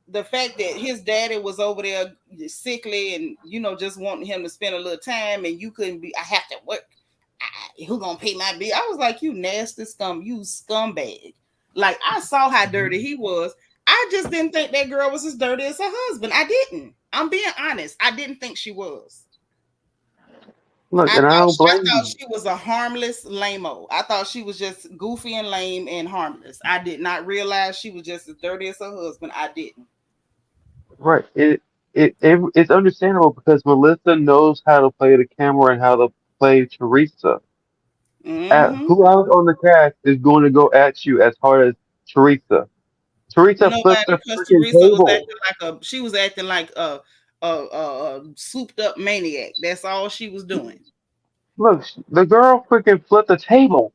The fact that his daddy was over there sickly and just wanting him to spend a little time and you couldn't be. I have to work. Who gonna pay my bill? I was like, you nasty you scumbag. Like I saw how dirty he was. I just didn't think that girl was as dirty as her husband. I didn't. I'm being honest. I didn't think she was. Look, I and I thought don't she, I blame thought you. she was a harmless lame-o. I thought she was just goofy and lame and harmless. I did not realize she was just as dirty as her husband. I didn't. Right. It's understandable because Melissa knows how to play the camera and how to play Teresa. Mm-hmm. Who else on the cast is going to go at you as hard as Teresa? Teresa flipped Nobody, the because freaking Teresa was table. acting like she was acting like a souped up maniac. That's all she was doing. Look, the girl freaking flipped the table.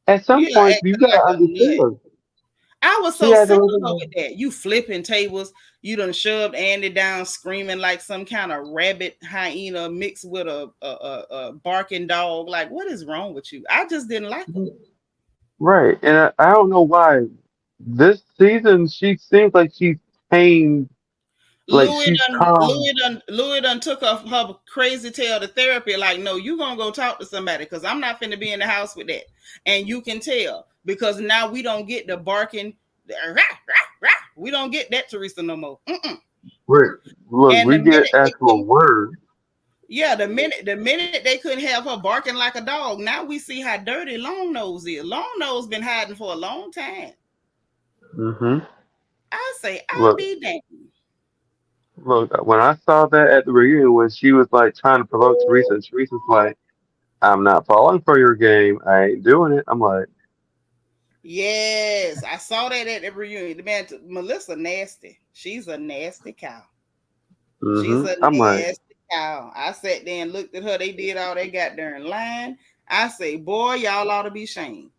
At some Yeah, point, you acting like gotta a nut. understand. I was She so had to cynical look with that. You flipping tables, you done shoved Andy down screaming like some kind of rabbit hyena mixed with a barking dog. Like, what is wrong with you? I just didn't like her. right, and I don't know why this season she seems like she's tame, like Louis she's done, calm. Louis done took her crazy tail to therapy. Like, no, you gonna go talk to somebody because I'm not finna be in the house with that. And you can tell because now we don't get the barking. Rah, rah, rah. We don't get that Teresa no more. Right. Look, And we the get minute they actual couldn't, words. yeah, the minute they couldn't have her barking like a dog, now we see how dirty Long Nose is. Long Nose been hiding for a long time. Hmm. I say, I'll Look, be damned. look. When I saw that at the reunion, when she was like trying to provoke Teresa, and Teresa's like, "I'm not falling for your game. I ain't doing it." I'm like, Yes, I saw that at the reunion. The man, Melissa, nasty. She's a nasty cow. She's a I'm like, nasty cow. I sat there and looked at her. They did all they got there in line. I say, boy, y'all ought to be shamed.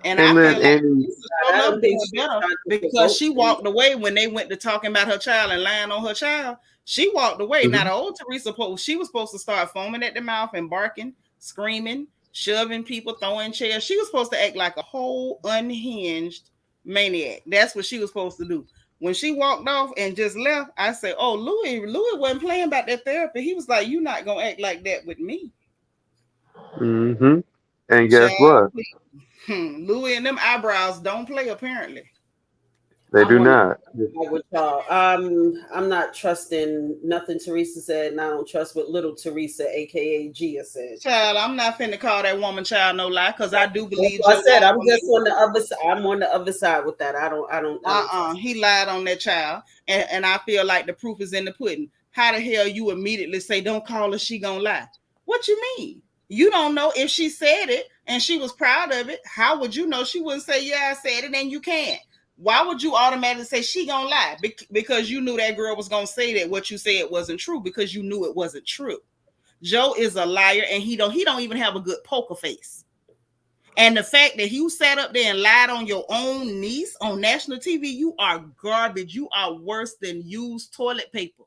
And I and feel then like and Teresa showed I up don't think doing she was better trying to because provoke she him. walked away when they went to talking about her child and lying on her child. She walked away. Now mhm. the old Teresa, she was supposed to start foaming at the mouth and barking, screaming, shoving people, throwing chairs. She was supposed to act like a whole unhinged maniac. That's what she was supposed to do. When she walked off and just left, I said, "Oh, Louis wasn't playing about that therapy. He was like, you're not gonna act like that with me, And guess child." what? Louis and them eyebrows don't play apparently. They I'm do on the not. side with y'all. I'm not trusting nothing Teresa said, and I don't trust what little Teresa, aka Gia, said. Child, I'm not finna call that woman child no lie because I do That's believe what I Joe said. lied I'm on just that on the girl. other side. I'm on the other side with that. I don't trust. He lied on that child, and I feel like the proof is in the pudding. How the hell you immediately say don't call her, she gonna lie? What you mean? You don't know if she said it and she was proud of it. How would you know? She wouldn't say, yeah, I said it, and you can't. Why would you automatically say she gonna lie? Because you knew that girl was gonna say that what you said wasn't true because you knew it wasn't true. Joe is a liar, and he don't even have a good poker face. And the fact that you sat up there and lied on your own niece on national TV, you are garbage. You are worse than used toilet paper.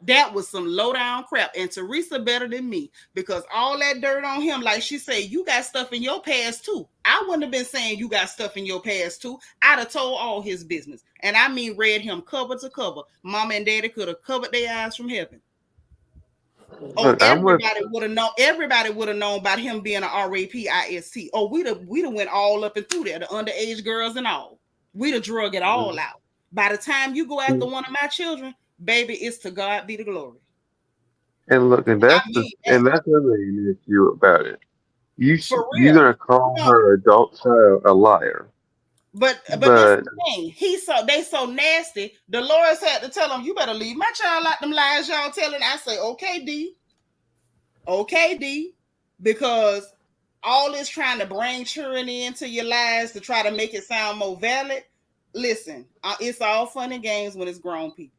That was some low down crap. And Teresa better than me because all that dirt on him, like she said, you got stuff in your past too. I wouldn't have been saying you got stuff in your past too. I'd have told all his business. And I mean, read him cover to cover. Mama and daddy could have covered their eyes from heaven. Oh, Look, I'm with. everybody would have known. Everybody would have known about him being an RAPIST. Oh, we'd have went all up and through there, the underage girls and all. We'd have drug it all out. By the time you go after one of my children, baby, it's to God be the glory. And look, and I that's the mean that and that's the other issue about it. for You're real. gonna call No, her adult child a liar, but this is but the thing. They so nasty. Dolores had to tell them, you better leave my child out them lies y'all telling. I say, okay, D, because all this trying to bring children into your lives to try to make it sound more valid. Listen, it's all fun and games when it's grown people.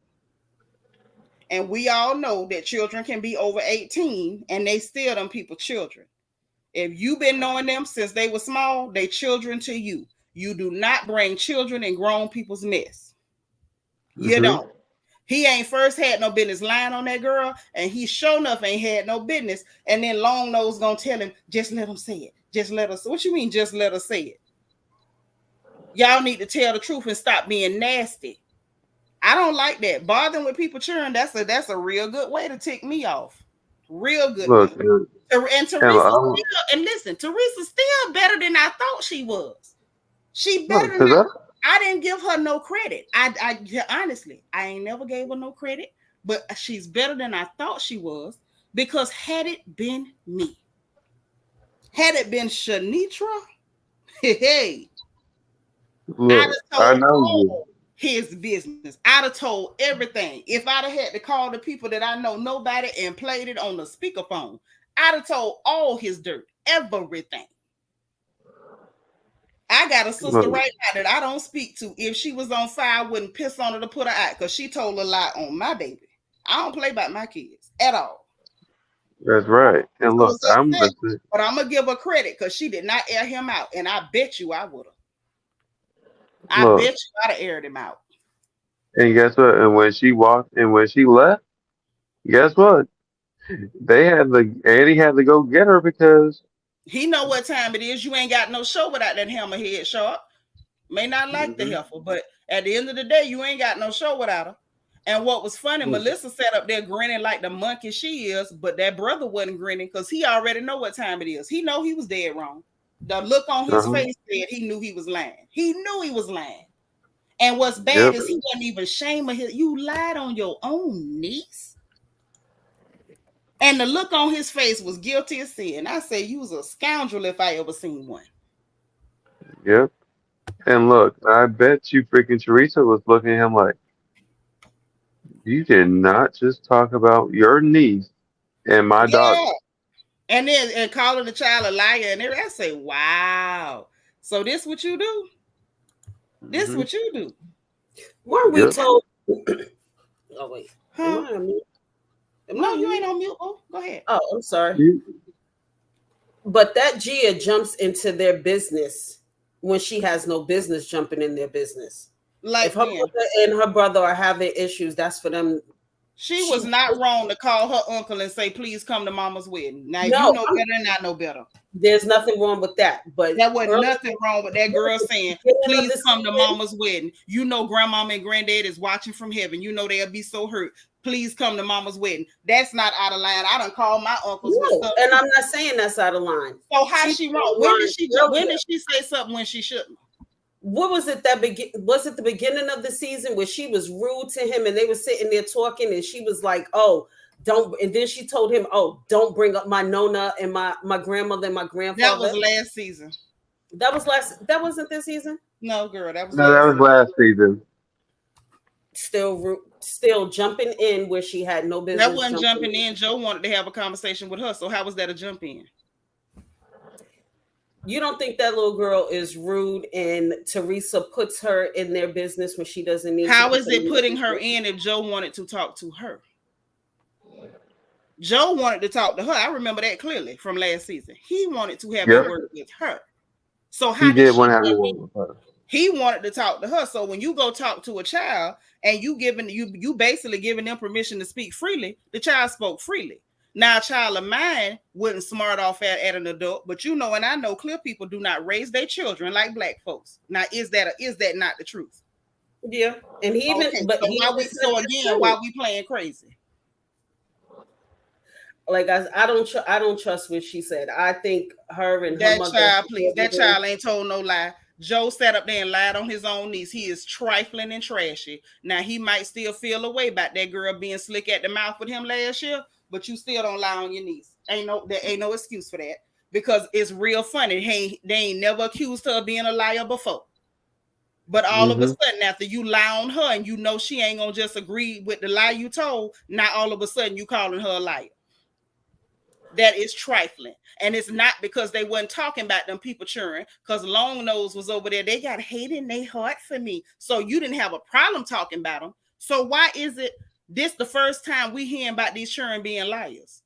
And we all know that children can be over 18 and they still them people children. If you've been knowing them since they were small, they children to you. You do not bring children in grown people's mess. You hmm don't. He ain't first had no business lying on that girl, and he sure enough ain't had no business. And then Long Nose gonna tell him, just let him say it. Just let us. What you mean, just let us say it? Y'all need to tell the truth and stop being nasty. I don't like that. Bothering with people churn, that's a real good way to tick me off. Real good look, way. and, And and Teresa I'm, still, and listen, Teresa's still better than I thought she was. She better look, than cause I didn't give her no credit. I honestly, I ain't never gave her no credit, but she's better than I thought she was because had it been me, had it been Shanitra, hey, I'd have look, I told know you. all his business. I'd have told everything. If I'd have had to call the people that I know nobody and played it on the speakerphone, I'd have told all his dirt, everything. I got a sister Look, right now that I don't speak to. If she was on fire, I wouldn't piss on her to put her out because she told a lie on my baby. I don't play about my kids at all. that's right. And I was look, I'm upset, listen. but I'm gonna give her credit because she did not air him out, and I bet you I would have. I Look, bet you I'd have aired him out. and guess what? And when she walked and when she left, guess what? Eddie had to go get her because He know what time it is. You ain't got no show without that hammerhead shark. May not like the Mhm. heifer, but at the end of the day, you ain't got no show without her. And what was funny, Melissa sat up there grinning like the monkey she is, but that brother wasn't grinning because he already know what time it is. He know he was dead wrong. The look on his Uh-huh. face said he knew he was lying. He knew he was lying. And what's bad Yep. is he wasn't even ashamed of his. You lied on your own niece. And the look on his face was guilty as sin. I say you was a scoundrel if I ever seen one. Yep. And look, I bet you freaking Teresa was looking at him like, you did not just talk about your niece and my daughter. Yeah. And then and calling the child a liar and everything. I say, wow. So this what you do? This Mhm. what you do? Weren't we Yep. told? Oh wait, Huh? am I on mute? No, you ain't on mute. Oh, go ahead. Oh, I'm sorry. You- But that Gia jumps into their business when she has no business jumping in their business. Like If her when mother and her brother are having issues, that's for them. she was not wrong to call her uncle and say, please come to mama's wedding. Now No, you know better than I know better. There's nothing wrong with that. But There wasn't early- nothing wrong with that girl saying, beginning of please the come to season- mama's wedding. You know grandmama and granddad is watching from heaven. You know they'll be so hurt. Please come to mama's wedding. That's not out of line. I done called my uncles with No, stuff. and I'm not saying that's out of line. So how she wrong? When did she earlier. when did she say something when she shouldn't? What was it that was it the beginning of the season where she was rude to him and they were sitting there talking and she was like, oh, don't, and then she told him, oh, don't bring up my nona and my grandmother and my grandfather. That was last season. That wasn't this season. No, girl, that was No, that was last season. Still jumping in where she had no business. That wasn't jumping in. Joe wanted to have a conversation with her. So how was that a jump in? You don't think that little girl is rude and Teresa puts her in their business when she doesn't need How to? is it putting her in if Joe wanted to talk to her? Joe wanted to talk to her. I remember that clearly from last season. He wanted to have a word with her. So how He did she want to have a word with her. He wanted to talk to her. So when you go talk to a child and you basically giving them permission to speak freely, the child spoke freely. Now, a child of mine wouldn't smart off at an adult, but you know, and I know clear people do not raise their children like black folks. Now, is that not the truth? Yeah, and he even. Okay, but why we playing crazy? Like I don't trust what she said. I think her and that her mother. Child, please, that child ain't told no lie. Joe sat up there and lied on his own niece. He is trifling and trashy. Now he might still feel a way about that girl being slick at the mouth with him last year, but you still don't lie on your niece. There ain't no excuse for that because it's real funny. Hey, they ain't never accused her of being a liar before. But all of a sudden, after you lie on her and you know she ain't gonna just agree with the lie you told, now all of a sudden you calling her a liar. That is trifling. And it's not because they wasn't talking about them people cheering, because Long Nose was over there. They got hate in their heart for me. So you didn't have a problem talking about them. So why is it this the first time we hearing about these children being liars?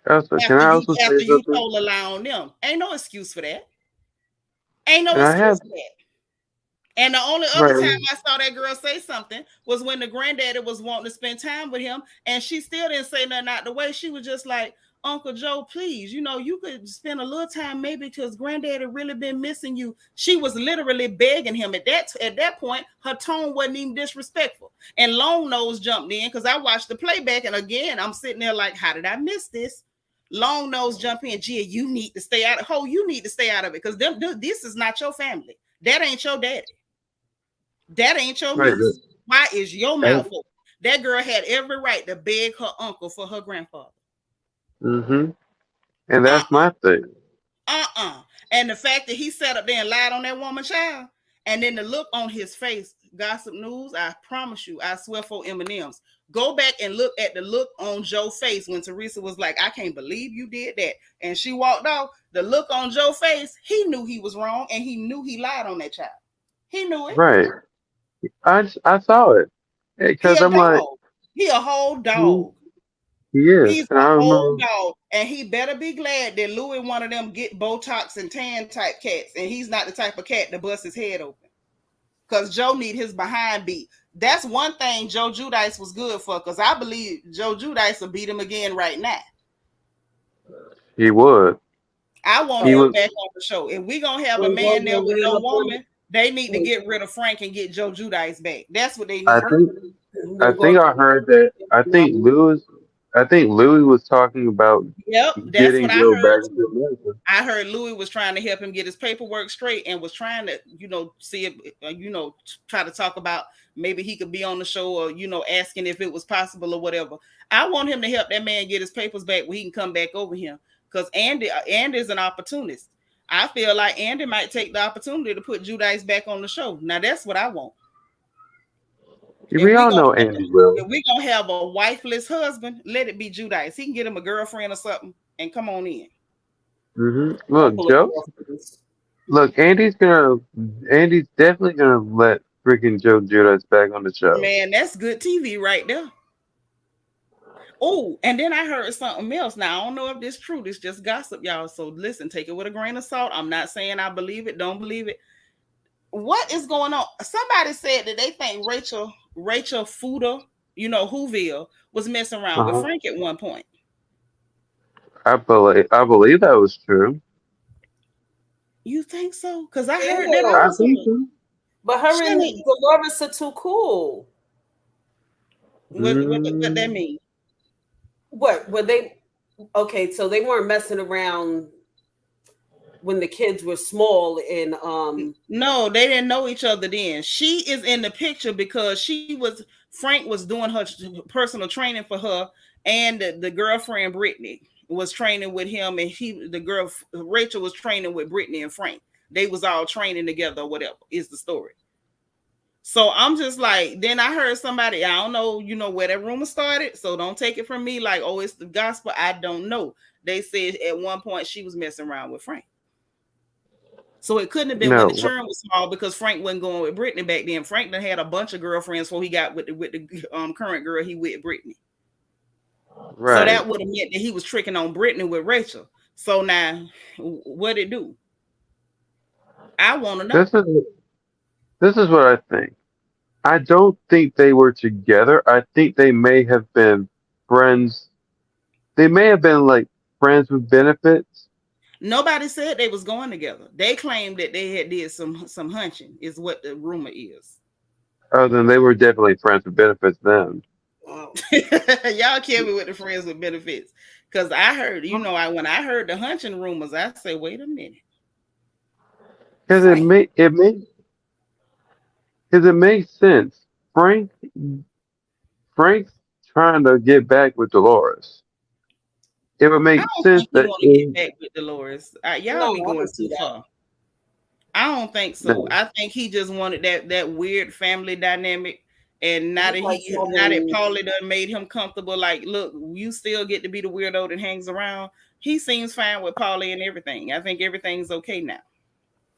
Can I also say after you something? told a lie on them. Ain't no excuse for that. Ain't no excuse for that. And the only other time I saw that girl say something was when the granddaddy was wanting to spend time with him, and she still didn't say nothing out the way. She was just like, Uncle Joe, please, you know, you could spend a little time maybe because granddaddy really been missing you. She was literally begging him. At that point, her tone wasn't even disrespectful. And Long Nose jumped in because I watched the playback, and again, I'm sitting there like, how did I miss this? Long Nose jump in, Gia, you need to stay out of you need to stay out of it because this is not your family. That ain't your daddy. That ain't your niece. Why is your mouth open? That girl had every right to beg her uncle for her grandfather. And that's my thing. And the fact that he sat up there and lied on that woman's child, and then the look on his face, Gossip News, I promise you, I swear for M&Ms. Go back and look at the look on Joe's face when Teresa was like, I can't believe you did that. And she walked off. The look on Joe's face, he knew he was wrong, and he knew he lied on that child. He knew it. Right. I saw it because I'm like, he a whole dog. He is. He's a whole dog. And he better be glad that Louis one of them get Botox and tan type cats, and he's not the type of cat to bust his head open. Because Joe need his behind beat. That's one thing Joe Judice was good for, because I believe Joe Judice will beat him again right now. He would. I want He him would. back on the show. If we gonna have a When man Joe there with ran no up on woman, they need to when, get rid of Frank and get Joe Judice back. That's what they I need. think. I when think I heard that. I think Louis. I think Louis was talking about Yep, that's what getting I Joe heard back too. into America. I heard Louis was trying to help him get his paperwork straight and was trying to, see if, try to talk about maybe he could be on the show or, asking if it was possible or whatever. I want him to help that man get his papers back where he can come back over here. Because Andy's an opportunist. I feel like Andy might take the opportunity to put Judice back on the show. Now that's what I want. If We we all gonna know have Andy will. if we gonna have a wifeless husband, let it be Judice. He can get him a girlfriend or something and come on in. Look, Joe. Look, Andy's definitely gonna let freaking Joe Judas back on the show. Man, that's good TV right there. Oh, and then I heard something else. Now I don't know if this is true. This just gossip, y'all. So listen, take it with a grain of salt. I'm not saying I believe it, don't believe it. What is going on? Somebody said that they think Rachel Fuda, Whoville, was messing around with Frank at one point. I believe that was true. You think so? Because I heard that Yeah. I also. think so. But her and Shani, Dolores are too cool. what that Mm, mean? What were they? Okay, so they weren't messing around when the kids were small and No, they didn't know each other then. She is in the picture because Frank was doing her personal training for her, and the girlfriend Brittany was training with him, and the girl Rachel was training with Brittany and Frank. They was all training together or whatever is the story. So I'm just like, then I heard somebody, I don't know, where that rumor started. So don't take it from me like, oh, it's the gospel. I don't know. They said at one point she was messing around with Frank. So it couldn't have been when the no, churn was small because Frank wasn't going with Brittany back then. Frank done had a bunch of girlfriends before he got with the current girl he with Brittany. So right. that would have meant that he was tricking on Brittany with Rachel. So now, what it do? I want to know. This is what I think. I don't think they were together. I think they may have been friends. They may have been like friends with benefits. Nobody said they was going together. They claimed that they had did some hunching, is what the rumor is. Oh, then they were definitely friends with benefits then. Y'all kill me with the friends with benefits. Because I heard, when I heard the hunching rumors, I say, wait a minute. Because it makes sense. Frank's trying to get back with Dolores. It would I make don't sense think he that want to get back with Dolores. Y'all no, be I going don't see too that. far. I don't think so. no, I think he just wanted that weird family dynamic. And now that Like Paulie done made him comfortable, like, look, you still get to be the weirdo that hangs around. He seems fine with Paulie and everything. I think everything's okay now.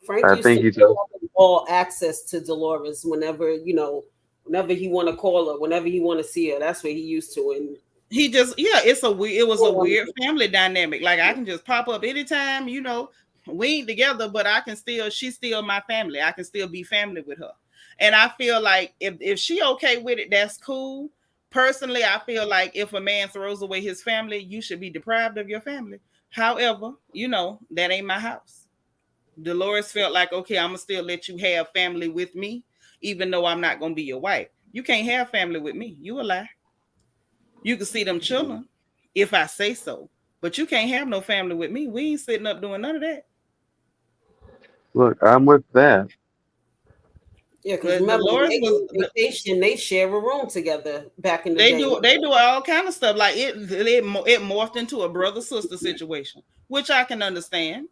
Frank I used think to he's give all access to Dolores whenever whenever he want to call her, whenever he want to see her. That's what he used to. And He just, it was a weird family dynamic. Like, I can just pop up anytime, we ain't together, but she's still my family. I can still be family with her. And I feel like if she okay with it, that's cool. Personally, I feel like if a man throws away his family, you should be deprived of your family. However, that ain't my house. Dolores felt like, okay, I'm gonna still let you have family with me, even though I'm not gonna be your wife. You can't have family with me. You a lie. You can see them children if I say so, but you can't have no family with me. We ain't sitting up doing none of that. look. I'm with that. yeah, because But remember when Dolores they go was on vacation, they share a room together back in the they day. do all kind of stuff. Like it morphed into a brother sister situation, which I can understand,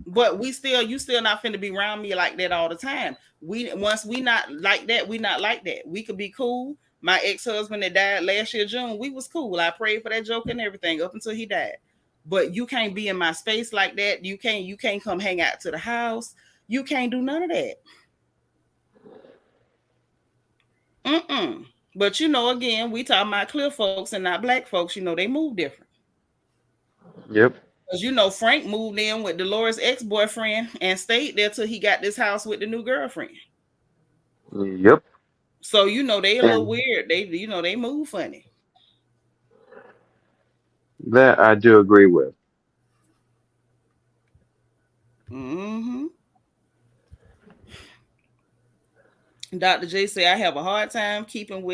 But you still not finna be around me like that all the time. Once we not like that, we not like that. We could be cool. My ex-husband that died last year June, we was cool. I prayed for that joke and everything up until he died. But you can't be in my space like that. You can't come hang out to the house. You can't do none of that. But again, we talking about clear folks and not black folks. They move different. Yep. Because Frank moved in with Dolores' ex-boyfriend and stayed there till he got this house with the new girlfriend. Yep. So they a little And weird. They move funny. that I do agree with. Mm-hmm. Dr. J say I have a hard time keeping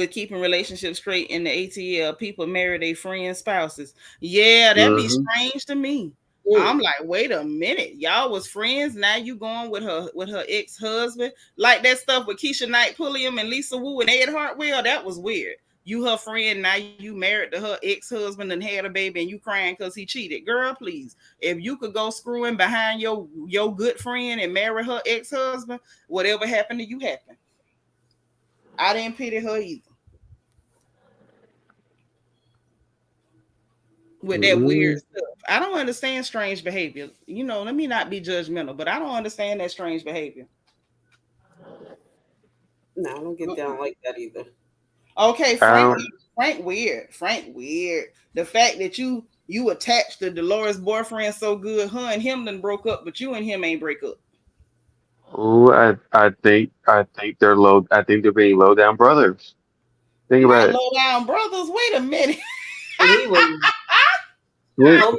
keeping relationships straight in the ATL. People marry their friends' spouses. Yeah, that'd be Hmm. strange to me. Mm. I'm like, wait a minute, y'all was friends. Now you going with her ex-husband, like that stuff with Keisha Knight Pulliam and Lisa Wu and Ed Hartwell. That was weird. You her friend, now you married to her ex-husband and had a baby, and you crying because he cheated. Girl, please, if you could go screwing behind your good friend and marry her ex-husband, whatever happened to you happened. I didn't pity her either. With that weird Hmm. stuff. I don't understand strange behavior. Let me not be judgmental, but I don't understand that strange behavior. No, I don't get down like that either. Okay, I Frank don't. Frank weird. Frank weird. The fact that you attached to Dolores' boyfriend so good, her and him done broke up, but you and him ain't break up. Ooh, I think they're low. I think they're being low down brothers. Think Not about it. low down brothers. Wait a minute. He was homie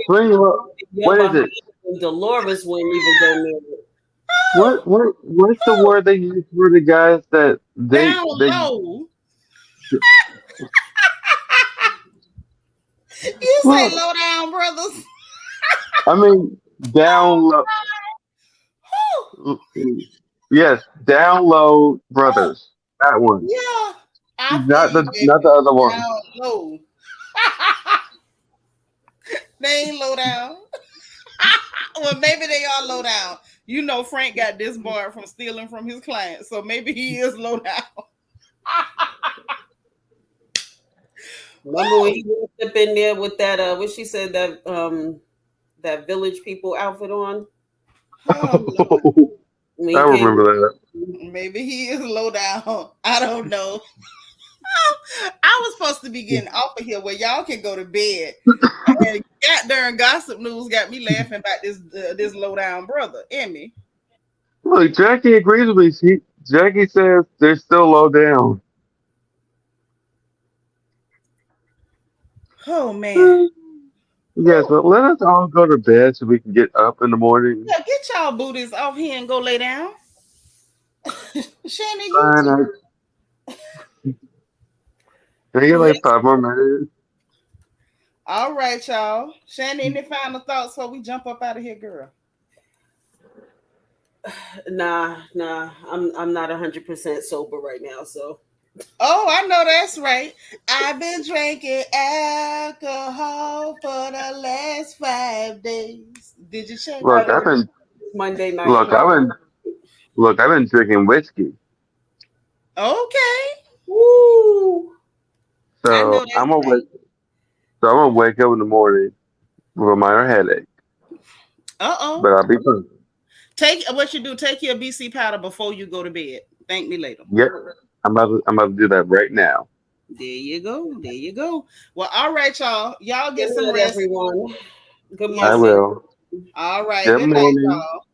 What is behind it? and Dolores wouldn't even go near it. What's the word they use for the guys that Down they low. You say well, low down brothers. I mean down low. Yes, down low brothers. That one, Yeah, I feel not you, the baby. other one. Down low. They ain't low down. Well, maybe they are low down. Frank got disbarred from stealing from his clients, so maybe he is low down. Remember when he walked up in there with that what she said, that village people outfit on? Oh Lord, When I he came, remember that. maybe he is low down. I don't know. I was supposed to be getting off of here where y'all can go to bed. And goddamn gossip news got me laughing about this low down brother, Emmy. Look, Jackie agrees with me. Jackie says they're still low down. Oh man. Yes, but let us all go to bed so we can get up in the morning. Yeah, get y'all booties off here and go lay down. Shannon, you Fine, too. I get Yes. like 5 more minutes. All right, y'all. Shannon, any final thoughts before we jump up out of here, girl? nah, I'm not 100% sober right now, so Oh, I know that's right. I've been drinking alcohol for the last 5 days. Did you check? Look, I've been Monday night. look, I've been drinking whiskey. Okay. Woo! I know So that's right. I'm gonna wake up in the morning with a minor headache, Uh-oh. but I'll be fine. Take what you do, take your BC powder before you go to bed. Thank me later. Yep, I'm about to do that right now. There you go. There you go. Well, all right, y'all. Y'all get Good some night, rest. everyone. Good I Yes, morning. will. all right. Good Good night, morning. y'all.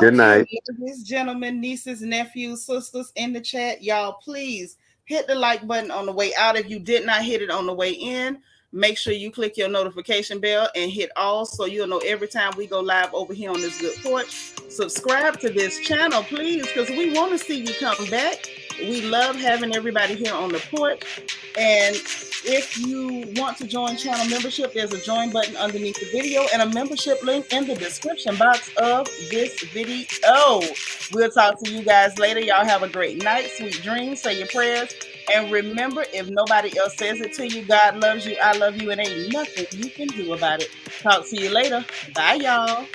Good Okay, night. ladies, gentlemen, nieces, nephews, sisters in the chat, y'all, please hit the like button on the way out. If you did not hit it on the way in, make sure you click your notification bell and hit all so you'll know every time we go live over here on this good porch. Subscribe to this channel, please, because we want to see you come back. We love having everybody here on the porch. And if you want to join channel membership, there's a join button underneath the video and a membership link in the description box of this video. We'll talk to you guys later. Y'all have a great night, sweet dreams, say your prayers. And remember, if nobody else says it to you, God loves you, I love you, and ain't nothing you can do about it. Talk to you later. Bye, y'all.